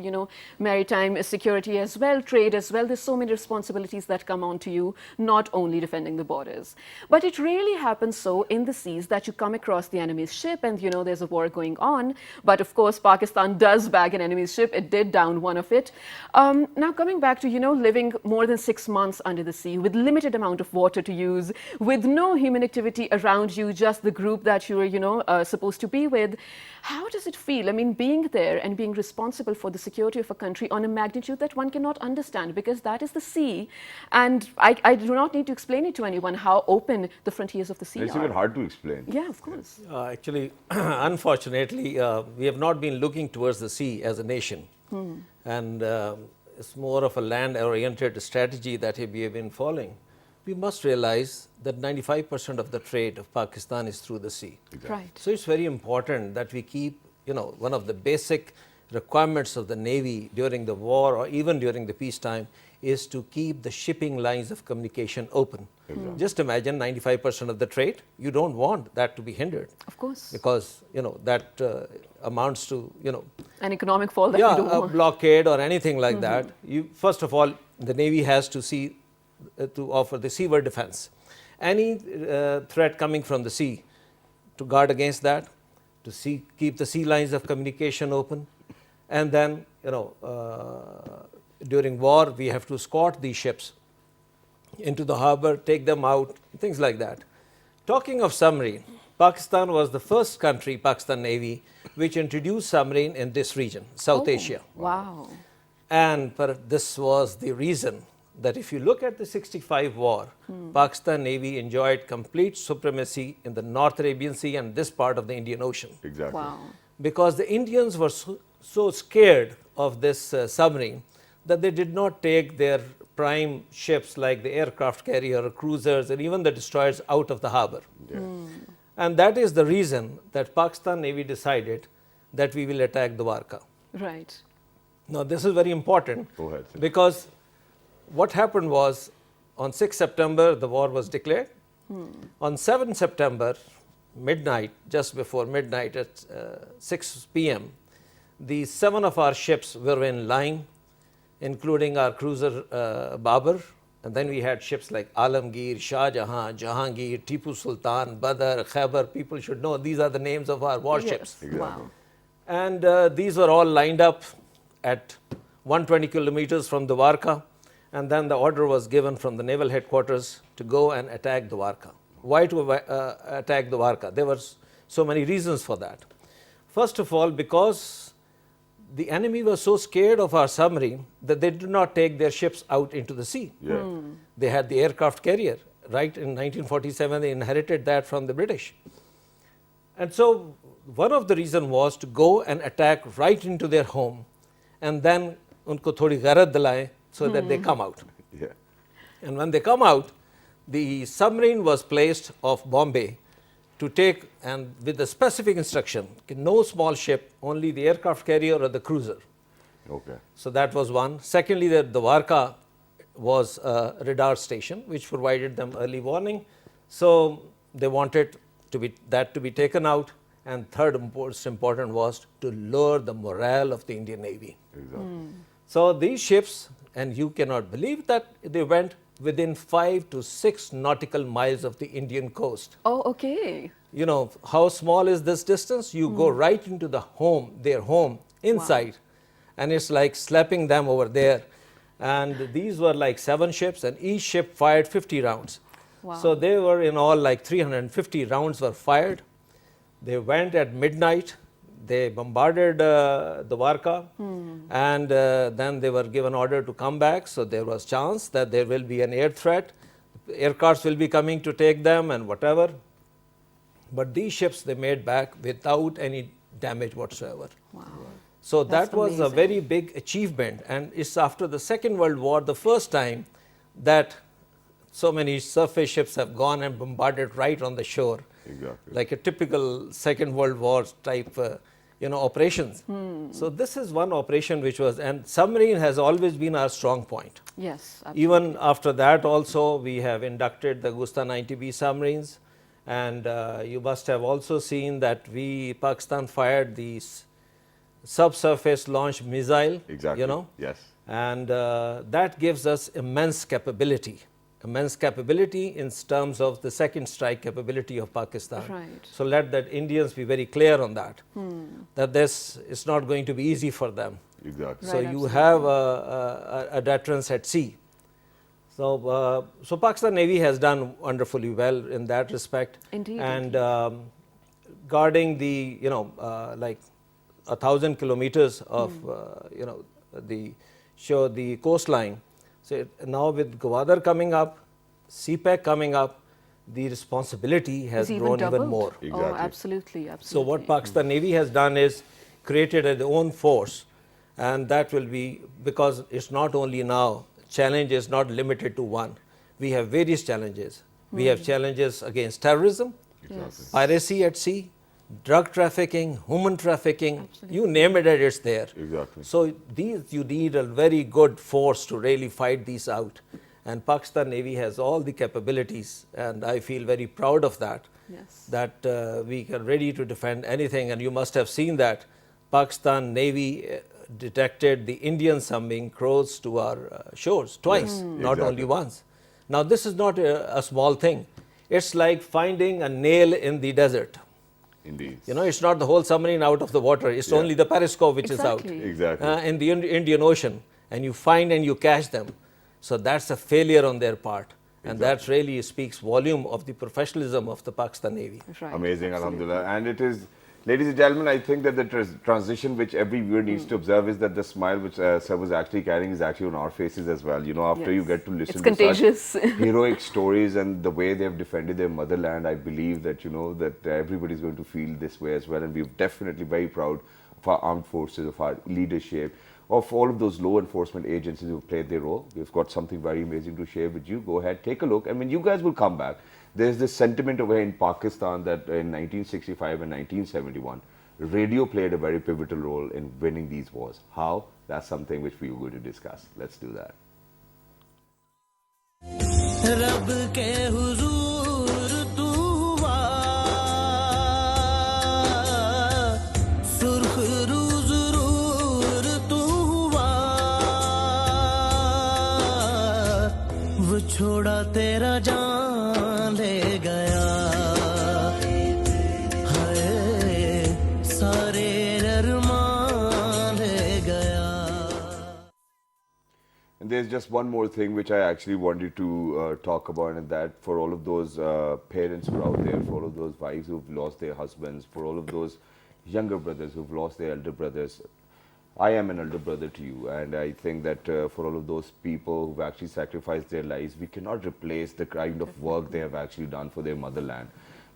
maritime security as well, trade as well. There's so many responsibilities that come on to you, not only defending the borders. But it rarely happens so in the seas that you come across the enemy's ship and, there's a war going on. But of course, Pakistan does bag an enemy's ship. It did down one of it. Now, coming back to, living more than 6 months under the sea with limited amount of water to use, with no human activity around you, just the group that you are, supposed to be with. How does it feel? I mean, being there and being responsible for the security of a country on a magnitude that one cannot understand, because that is the sea. And I do not need to explain it to anyone how open the frontiers of the sea It's are. even hard to explain. Yeah, of course. Actually, unfortunately, we have not been looking towards the sea as a nation. And it's more of a land-oriented strategy that we have been following. We must realize that 95% of the trade of Pakistan is through the sea. Right. So it's very important that we keep, one of the basic requirements of the Navy during the war or even during the peacetime is to keep the shipping lines of communication open. Just imagine 95% of the trade, you don't want that to be hindered. Of course. Because, that amounts to, An economic fall that we don't a want. blockade or anything like that. First of all, the Navy has to see to offer the seaward defense. Any threat coming from the sea, to guard against that, to keep the sea lines of communication open, and then during war we have to escort these ships into the harbor, take them out, things like that. Talking of submarine, Pakistan was the first country, Pakistan Navy, which introduced submarine in this region, South Asia. Wow. And this was the reason that if you look at the 65 war, Pakistan Navy enjoyed complete supremacy in the North Arabian Sea and this part of the Indian Ocean. Exactly. Wow. Because the Indians were so scared of this submarine that they did not take their prime ships like the aircraft carrier, cruisers, and even the destroyers out of the harbor. And that is the reason that Pakistan Navy decided that we will attack Dwarka. Right. Now, this is very important. Go ahead, sir. Because what happened was, on 6 September, the war was declared. On 7 September, midnight, just before midnight at 6 p.m., the 7 of our ships were in line, including our cruiser Babur. And then we had ships like Alamgir, Shah Jahan, Jahangir, Tipu Sultan, Badr, Khyber. People should know these are the names of our warships. Yes. Wow. And these were all lined up at 120 kilometers from Dwarka. And then the order was given from the naval headquarters to go and attack Dwarka. Why to attack Dwarka? There were so many reasons for that. First of all, because the enemy was so scared of our submarine that they did not take their ships out into the sea. They had the aircraft carrier. Right in 1947, they inherited that from the British. And so one of the reasons was to go and attack right into their home and then unko thodi gharat dilaye so that they come out. Yeah. And when they come out, the submarine was placed off Bombay to take, and with the specific instruction, no small ship, only the aircraft carrier or the cruiser. Okay. So that was one. Secondly, the Dwarka was a radar station which provided them early warning. So they wanted that to be taken out. And third most important was to lower the morale of the Indian Navy. Exactly. So these ships, and you cannot believe that they went within 5 to 6 nautical miles of the Indian coast. Oh, okay. How small is this distance? You go right into their home, inside, and it's like slapping them over there. And these were like 7 ships, and each ship fired 50 rounds. Wow. So they were in all like 350 rounds were fired. They went at midnight. They bombarded Dwarka, and then they were given order to come back. So there was chance that there will be an air threat. Aircrafts will be coming to take them and whatever. But these ships they made back without any damage whatsoever. Wow. So That's that was a amazing. very big achievement, and it's after the Second World War the first time that so many surface ships have gone and bombarded right on the shore, Exactly. like a typical Second World War type operations. So this is one operation which was, and submarine has always been our strong point. Yes, absolutely. Even after that also we have inducted the Gusta 90B submarines, and you must have also seen that Pakistan fired the subsurface launch missile, Exactly. you know, Yes. and that gives us immense capability in terms of the second strike capability of Pakistan. Right. So let that Indians be very clear on that, that this is not going to be easy for them. Exactly. So Right, you absolutely. have a deterrence at sea. So, so Pakistan Navy has done wonderfully well in that respect. Indeed, And guarding the, like 1,000 kilometers of, the coastline. So now with Gwadar coming up, CPEC coming up, the responsibility has Is grown even doubled. more. Oh, Exactly. absolutely, absolutely. So what Pakistan Navy has done is created its own force, and that will be, because it's not only now, challenge is not limited to one. We have various challenges. We have challenges against terrorism, Yes. piracy at sea, drug trafficking, human trafficking, Absolutely. you name it, it's there. Exactly. So these, you need a very good force to really fight these out. And Pakistan Navy has all the capabilities, and I feel very proud of that. Yes. That we are ready to defend anything, and you must have seen that Pakistan Navy detected the Indian submarine close to our shores twice, not exactly. only once. Now this is not a small thing. It's like finding a nail in the desert. Indeed. You know, it's not the whole submarine out of the water. It's Yeah. only the periscope which Exactly. is out Exactly. in the Indian Ocean, and you find and you catch them. So that's a failure on their part, and that really speaks volume of the professionalism of the Pakistan Navy. Right. Amazing, Absolutely. alhamdulillah. And it is, ladies and gentlemen, I think that the transition which every viewer needs to observe is that the smile which Sir was actually carrying is actually on our faces as well. You know, after you Yes. get to listen It's to contagious. such heroic stories and the way they have defended their motherland, I believe that, you know, that everybody is going to feel this way as well. And we're definitely very proud of our armed forces, of our leadership, of all of those law enforcement agencies who played their role. We've got something very amazing to share with you. Go ahead, take a look. And when you guys will come back, there's this sentiment over here in Pakistan that in 1965 and 1971, radio played a very pivotal role in winning these wars. How? That's something which we are going to discuss. Let's do that. रब के हुजूर तू आ, सुर्ख रू ज़रूर तू आ, वो छोड़ा तेरा जान ले गया, हाय सारे अरमान ले गया. And there's just one more thing which I actually wanted to talk about, and that for all of those parents who are out there, for all of those wives who've lost their husbands, for all of those younger brothers who've lost their elder brothers, I am an elder brother to you, and I think that for all of those people who've actually sacrificed their lives, we cannot replace the kind of work they have actually done for their motherland.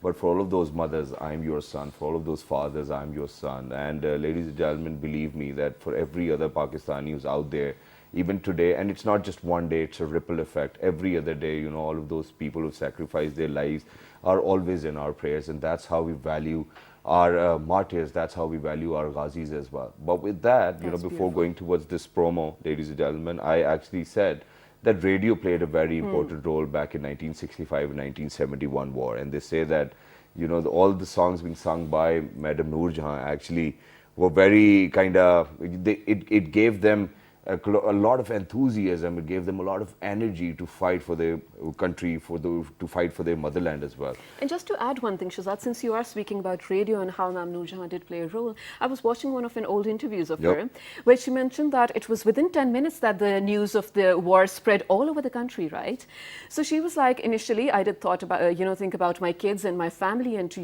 But for all of those mothers, I am your son. For all of those fathers, I am your son. And ladies and gentlemen, believe me that for every other Pakistani who's out there, even today, and it's not just one day, it's a ripple effect. Every other day, you know, all of those people who sacrifice their lives are always in our prayers, and that's how we value our martyrs, that's how we value our ghazis as well. But with that, you know, That's before beautiful. going towards this promo, ladies and gentlemen, I actually said that radio played a very important role back in 1965 and 1971 war, and they say that, you know, all the songs being sung by Madam Noor Jahan actually were very kind of, it gave them a lot of enthusiasm. It gave them a lot of energy to fight for their country, to fight for their motherland as well. And just to add one thing, Shazad, since you are speaking about radio and how Ma'am Noor Jahan did play a role, I was watching one of an old interviews of Yep. her, where she mentioned that it was within 10 minutes that the news of the war spread all over the country, right? So she was like, initially, I did thought about, think about my kids and my family and to,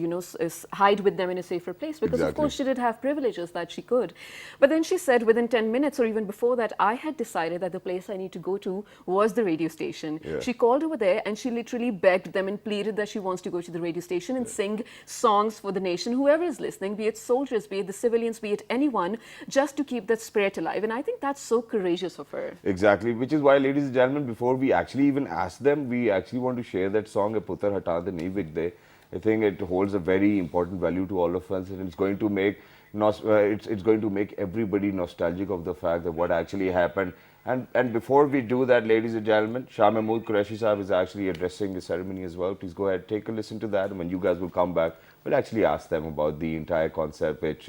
hide with them in a safer place, because of Exactly. course she did have privileges that she could. But then she said within 10 minutes or even before that, that I had decided that the place I need to go to was the radio station. Yeah. She called over there and she literally begged them and pleaded that she wants to go to the radio station and sing songs for the nation, whoever is listening, be it soldiers, be it the civilians, be it anyone, just to keep that spirit alive. And I think that's so courageous of her. Exactly, which is why, ladies and gentlemen, before we actually even ask them, we actually want to share that song, Putar Hatate Nahi Bikde. I think it holds a very important value to all of us, and it's going to make it's going to make everybody nostalgic of the fact that what actually happened. And before we do that, ladies and gentlemen, Shah Mahmood Qureshi Sahib is actually addressing the ceremony as well. Please go ahead, take a listen to that, and when you guys will come back, we'll actually ask them about the entire concept which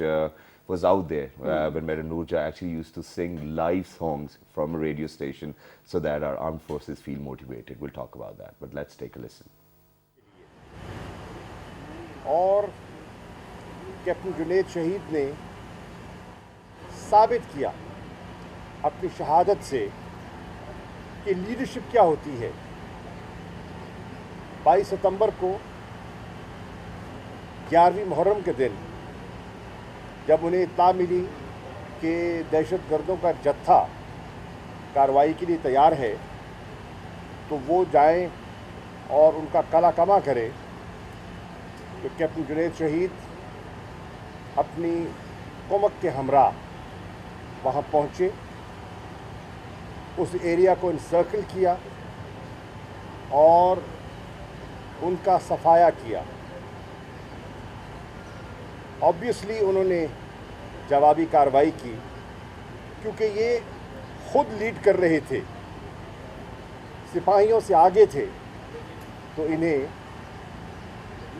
was out there when Madam Noorja actually used to sing live songs from a radio station so that our armed forces feel motivated. We'll talk about that, but let's take a listen. और captain Junaid शहीद ने साबित किया अपनी शहादत से कि leadership क्या होती है। 22 सितंबर को 11वीं मुहर्रम के दिन जब उन्हें इत्तला मिली कि दहशतगर्दों का जत्था कार्रवाई के लिए तैयार है तो वो जाएं और उनका कला कमा करें, तो कैप्टन जुनैद शहीद अपनी कुमक के हमरा वहाँ पहुँचे, उस एरिया को इनसर्कल किया और उनका सफाया किया। ऑब्वियसली उन्होंने जवाबी कार्रवाई की क्योंकि ये खुद लीड कर रहे थे, सिपाहियों से आगे थे, तो इन्हें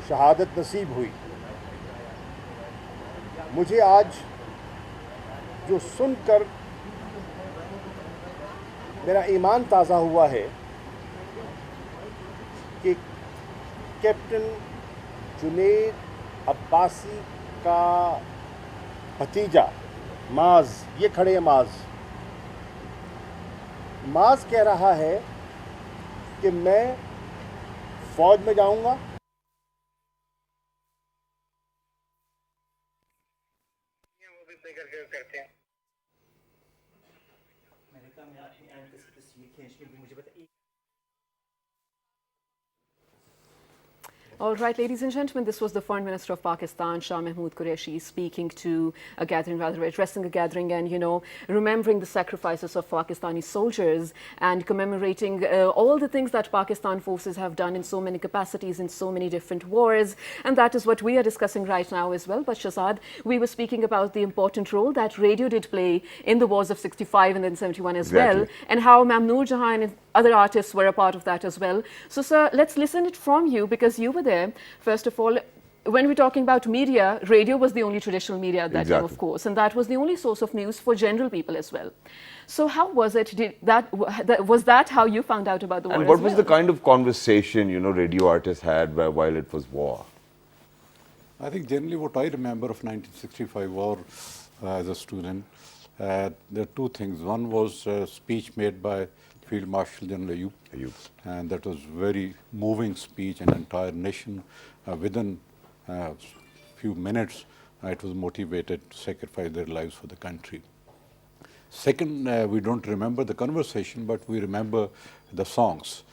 शहादत नसीब हुई। मुझे आज जो सुनकर मेरा ईमान ताज़ा हुआ है कि कैप्टन जुनैद अब्बासी का भतीजा माज, ये खड़े हैं माज कह रहा है कि मैं फौज में जाऊंगा। All right, ladies and gentlemen, this was the Foreign Minister of Pakistan, Shah Mahmood Qureshi, speaking to a gathering, rather addressing a gathering and, remembering the sacrifices of Pakistani soldiers and commemorating all the things that Pakistan forces have done in so many capacities, in so many different wars. And that is what we are discussing right now as well. But Shahzad, we were speaking about the important role that radio did play in the wars of 65 and then 71 as well, and how Ma'am Noor Jahan and other artists were a part of that as well. So, sir, let's listen it from you because you were there. First of all, when we're talking about media, radio was the only traditional media at that time, of course, and that was the only source of news for general people as well. So how was it? Was that how you found out about the war? And what was the kind of conversation, radio artists had while it was war? I think generally what I remember of 1965 war as a student, there are two things. One was a speech made by Field Marshal General Ayub, and that was very moving speech, and entire nation within a few minutes it was motivated to sacrifice their lives for the country. Second, we don't remember the conversation, but we remember the songs,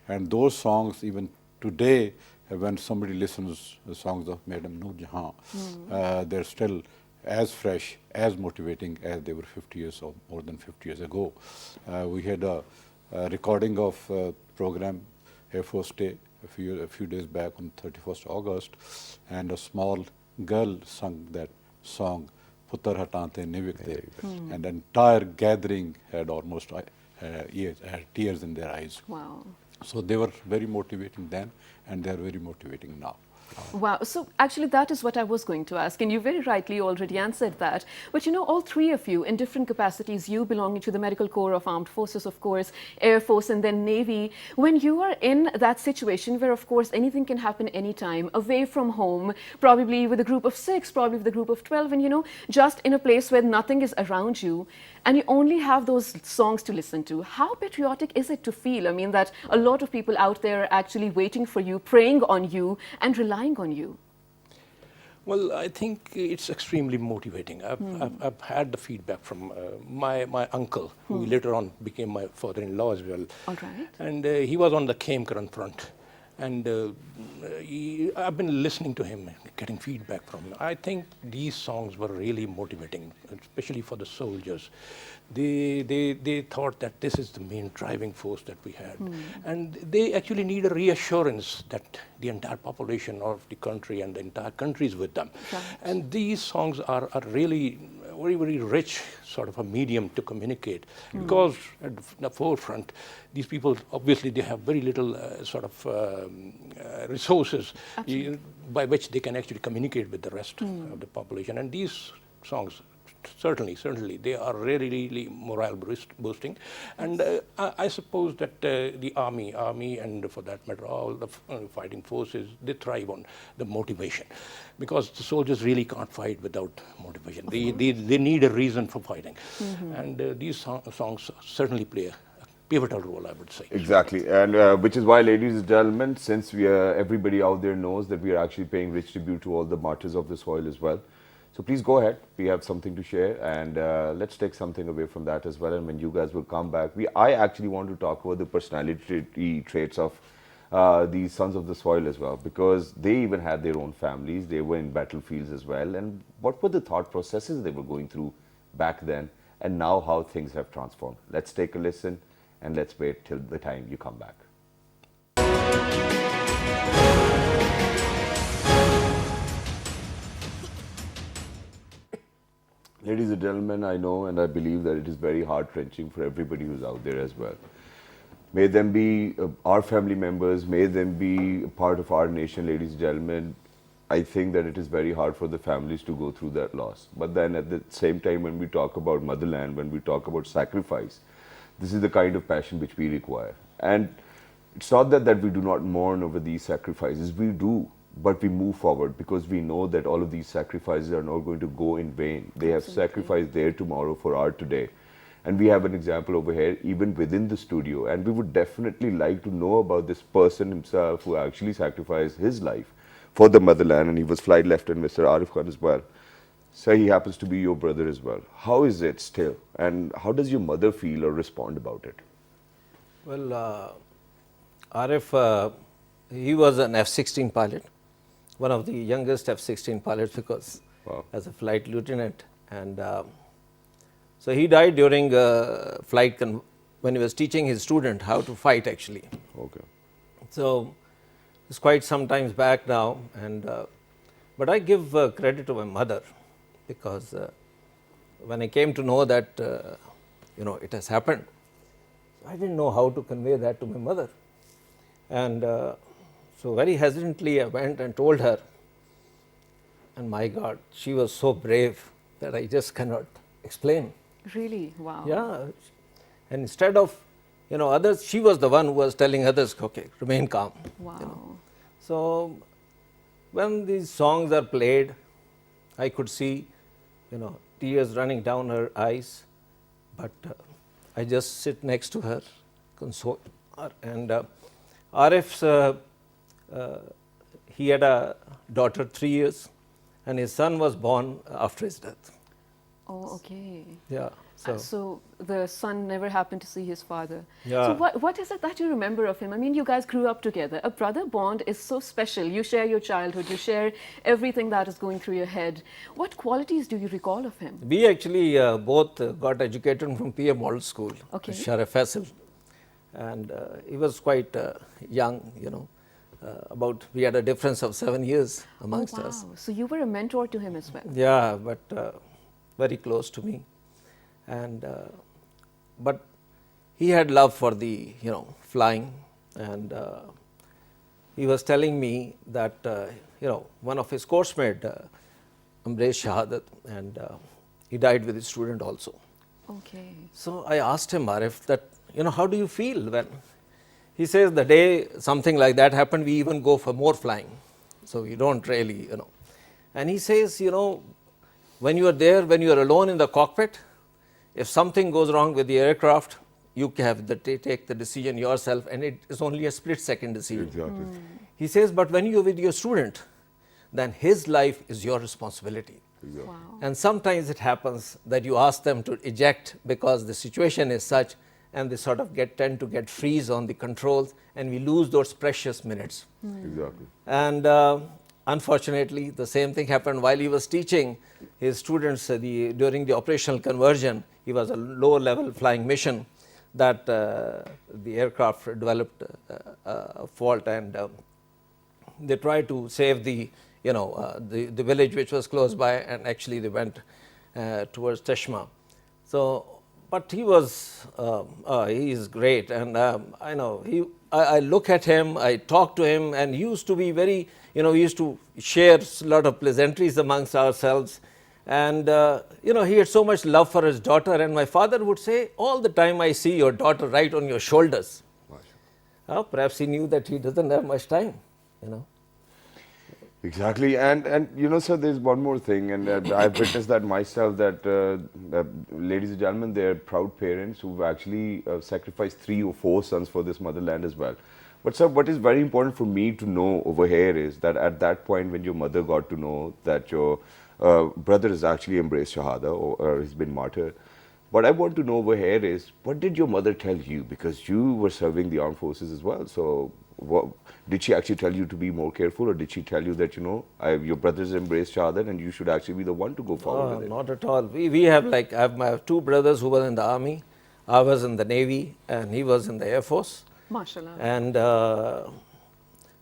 and those songs even today when somebody listens to the songs of Madam Noor Jahan, they're still as fresh, as motivating as they were 50 years or more than 50 years ago. We had a recording of program Air Force Day a few days back on 31st August, and a small girl sung that song, Putar Hatante Nivikte, and the entire gathering had almost had tears in their eyes. Wow. So they were very motivating then, and they are very motivating now. Wow. So actually that is what I was going to ask, and you very rightly already answered that. But all three of you in different capacities, you belonging to the Medical Corps of Armed Forces, of course, Air Force and then Navy, when you are in that situation where of course anything can happen anytime, away from home, probably with a group of 6, probably with a group of 12, and just in a place where nothing is around you, and you only have those songs to listen to, how patriotic is it to feel? I mean, that a lot of people out there are actually waiting for you, praying on you, and relying on you. Well, I think it's extremely motivating. I've had the feedback from my uncle, who later on became my father-in-law as well. All right. And he was on the Khemkaran front. And I've been listening to him, getting feedback from him. I think these songs were really motivating, especially for the soldiers. They thought that this is the main driving force that we had. And they actually need a reassurance that the entire population of the country and the entire country is with them. Right. And these songs are really very, very rich sort of a medium to communicate, because at the forefront, these people, obviously, they have very little sort of resources by which they can actually communicate with the rest of the population. And these songs, certainly, they are really, really morale boosting. And I suppose that the army, and for that matter, all the fighting forces, they thrive on the motivation, because the soldiers really can't fight without motivation. They need a reason for fighting. And these songs certainly play a pivotal role, I would say. Exactly, and which is why, ladies and gentlemen, since everybody out there knows that we are actually paying rich tribute to all the martyrs of the soil as well. So please go ahead. We have something to share, and let's take something away from that as well. And when you guys will come back, I actually want to talk about the personality traits of these sons of the soil as well, because they even had their own families. They were in battlefields as well, and what were the thought processes they were going through back then, and now how things have transformed. Let's take a listen, and let's wait till the time you come back. Ladies and gentlemen, I know and I believe that it is very heart-wrenching for everybody who's out there as well. May them be our family members, may them be a part of our nation, ladies and gentlemen. I think that it is very hard for the families to go through that loss. But then at the same time, when we talk about motherland, when we talk about sacrifice, this is the kind of passion which we require. And it's not that we do not mourn over these sacrifices, we do. But we move forward because we know that all of these sacrifices are not going to go in vain. They have sacrificed their tomorrow for our today. And we have an example over here, even within the studio. And we would definitely like to know about this person himself who actually sacrificed his life for the motherland. And he was Flight Lieutenant Mr. Arif Khan as well. So he happens to be your brother as well. How is it still? And how does your mother feel or respond about it? Well, Arif, he was an F-16 pilot. One of the youngest F-16 pilots, because as a flight lieutenant, and so he died during flight when he was teaching his student how to fight, actually. Okay. So it's quite some times back now, and but I give credit to my mother, because when I came to know that it has happened, I didn't know how to convey that to my mother, and so very hesitantly I went and told her, and my God, she was so brave that I just cannot explain. Really? Wow. Yeah, and instead of others, she was the one who was telling others, okay, remain calm. Wow. So when these songs are played, I could see tears running down her eyes, but I just sit next to her, console her. And Arif's he had a daughter 3 years, and his son was born after his death. Oh, okay. Yeah. So the son never happened to see his father. Yeah. So what is it that you remember of him? I mean, you guys grew up together. A brother bond is so special. You share your childhood. You share everything that is going through your head. What qualities do you recall of him? We actually both got educated from PM Model School, Okay. Sharaf Faisal, and he was quite young, we had a difference of 7 years amongst us. Wow. So you were a mentor to him as well. Yeah, but very close to me, and but he had love for the flying, and he was telling me that one of his course mate, Amresh Shahadat, and he died with his student also. Okay. So I asked him, Arif, that how do you feel when? He says the day something like that happened, we even go for more flying. So we don't really, And he says, when you are there, when you are alone in the cockpit, if something goes wrong with the aircraft, you have take the decision yourself, and it is only a split-second decision. Exactly. He says, but when you are with your student, then his life is your responsibility. Wow. And sometimes it happens that you ask them to eject because the situation is such, and they sort of tend to get freeze on the controls, and we lose those precious minutes. Exactly. And unfortunately, the same thing happened while he was teaching his students during the operational conversion. He was a low-level flying mission that the aircraft developed a fault, and they tried to save the village which was close by, and actually they went towards Teshma. So, but he was he is great, and I know I look at him, I talk to him, and he used to be very, we used to share a lot of pleasantries amongst ourselves. And he had so much love for his daughter, and my father would say, all the time I see your daughter right on your shoulders. Perhaps he knew that he doesn't have much time, Exactly, and sir, there's one more thing, and I've witnessed that myself, that ladies and gentlemen, they're proud parents who've actually sacrificed 3 or 4 sons for this motherland as well. But sir, what is very important for me to know over here is that at that point when your mother got to know that your brother has actually embraced Shahada or has been martyred, what I want to know over here is, what did your mother tell you? Because you were serving the armed forces as well. So did she actually tell you to be more careful, or did she tell you that, your brother's embraced Shahada and you should actually be the one to go forward with it? Not at all. We have I have my 2 brothers who were in the army. I was in the Navy and he was in the Air Force. MashaAllah. And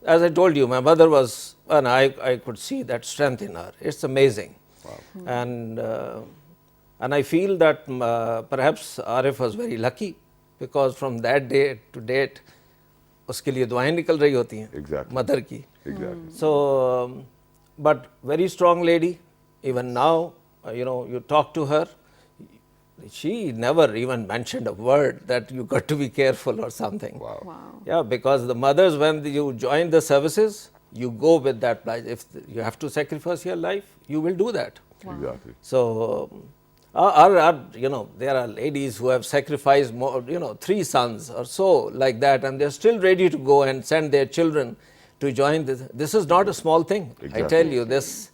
as I told you, my mother was, and I could see that strength in her. It's amazing. Wow. And I feel that perhaps Arif was very lucky, because from that day to date, उसके लिए दुआएं निकल रही होती हैं, Exactly. Mother की. Exactly. So, but very strong lady. Even now, you talk to her, she never even mentioned a word that you got to be careful or something. Wow. Wow. Yeah, because the mothers, when you join the services, you go with that pledge. If you have to sacrifice your life, you will do that. Exactly. So, there are ladies who have sacrificed more, 3 sons or so like that, and they're still ready to go and send their children to join this. This is not a small thing. Exactly. I tell you this.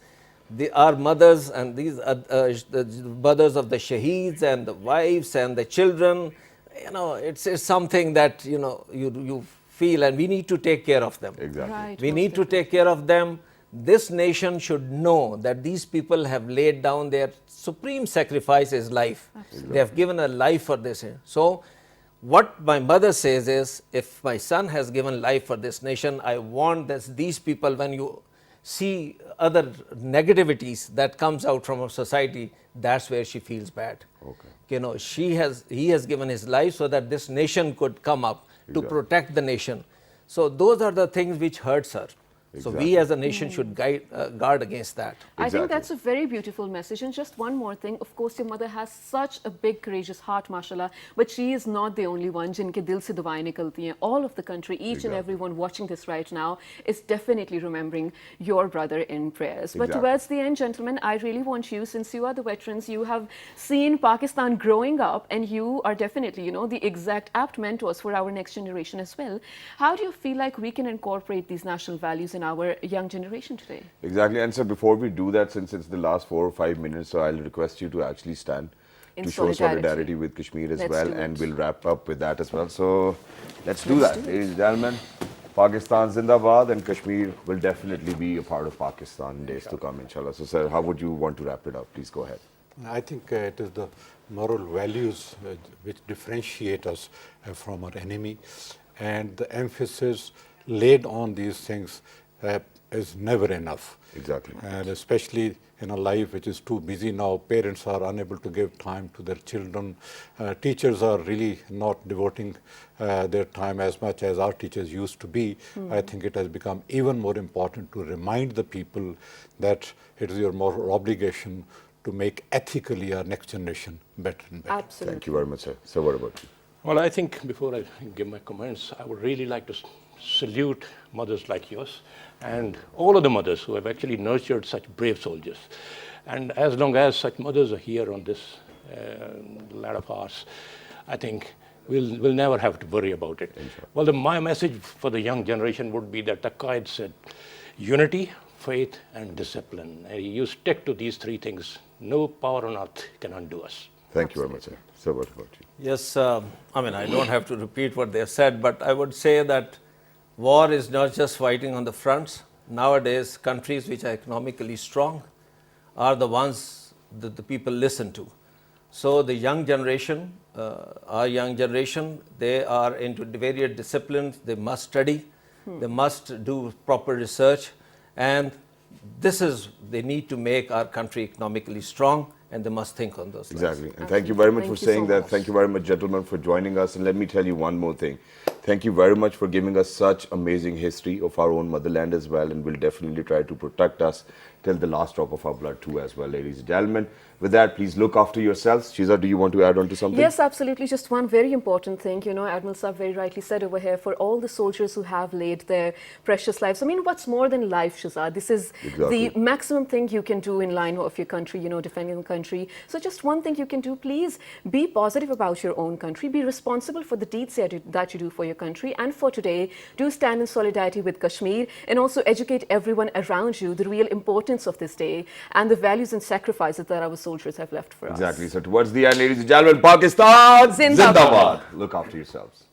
Our mothers and these the mothers of the shaheeds and the wives and the children, it's something that you feel, and we need to take care of them. Exactly. Right. We most need to take care of them. This nation should know that these people have laid down their supreme sacrifice is life. They have given a life for this. So, what my mother says is, if my son has given life for this nation, I want that these people, when you see other negativities that comes out from our society, that's where she feels bad. Okay. He has given his life so that this nation could come up to Exactly. protect the nation. So those are the things which hurts her. So we Exactly. as a nation should guard against that. I think Exactly. that's a very beautiful message. And just one more thing, of course, your mother has such a big, courageous heart, mashallah, but she is not the only one. Jinke dil se duaein nikalti hain. All of the country, each and Exactly. everyone watching this right now is definitely remembering your brother in prayers. But Exactly. towards the end, gentlemen, I really want you, since you are the veterans, you have seen Pakistan growing up, and you are definitely, the exact apt mentors for our next generation as well. How do you feel like we can incorporate these national values in our young generation today? Exactly. And so before we do that, since it's the last 4 or 5 minutes, so I'll request you to actually stand In to show solidarity. solidarity with Kashmir as Let's well, do and it. we'll wrap up with that as well. So let's do that, ladies and gentlemen. Pakistan Zindabad, and Kashmir will definitely be a part of Pakistan in days to come, inshallah. So sir, how would you want to wrap it up? Please go ahead. I think it is the moral values which differentiate us from our enemy, and the emphasis laid on these things is never enough. Exactly. And especially in a life which is too busy now, parents are unable to give time to their children. Teachers are really not devoting their time as much as our teachers used to be. I think it has become even more important to remind the people that it is your moral obligation to make ethically our next generation better and better. Absolutely. Thank you very much, sir. So what about you? Well, I think before I give my comments, I would really like to salute mothers like yours and all of the mothers who have actually nurtured such brave soldiers. And as long as such mothers are here on this land of ours, I think we'll never have to worry about it. Well, my message for the young generation would be that the Qaid said, unity, faith, and discipline. You stick to these three things. No power on earth can undo us. Thank you very much, sir. So what about you? Yes, I mean, I don't have to repeat what they have said, but I would say that war is not just fighting on the fronts. Nowadays, countries which are economically strong are the ones that the people listen to. So the young generation, our young generation, they are into various disciplines. They must study, they must do proper research, and this is, they need to make our country economically strong, and they must think on those lines. Exactly. And thank you very much Thank for you saying so that. much. Thank you very much, gentlemen, for joining us. And let me tell you one more thing. Thank you very much for giving us such amazing history of our own motherland as well. And we'll definitely try to protect us till the last drop of our blood too as well, ladies and gentlemen. With that, please look after yourselves. Shiza, do you want to add on to something? Yes, absolutely. Just one very important thing, you know, Admiral Saab very rightly said over here, for all the soldiers who have laid their precious lives. I mean, what's more than life, Shazad? This is Exactly. the maximum thing you can do in line of your country, you know, defending the country. So just one thing you can do, please be positive about your own country, be responsible for the deeds that you do for your country. And for today, do stand in solidarity with Kashmir and also educate everyone around you the real importance of this day and the values and sacrifices that our soldiers have left for us. Exactly. So towards the end, ladies and gentlemen, Pakistan, Zindabad. Look after yourselves.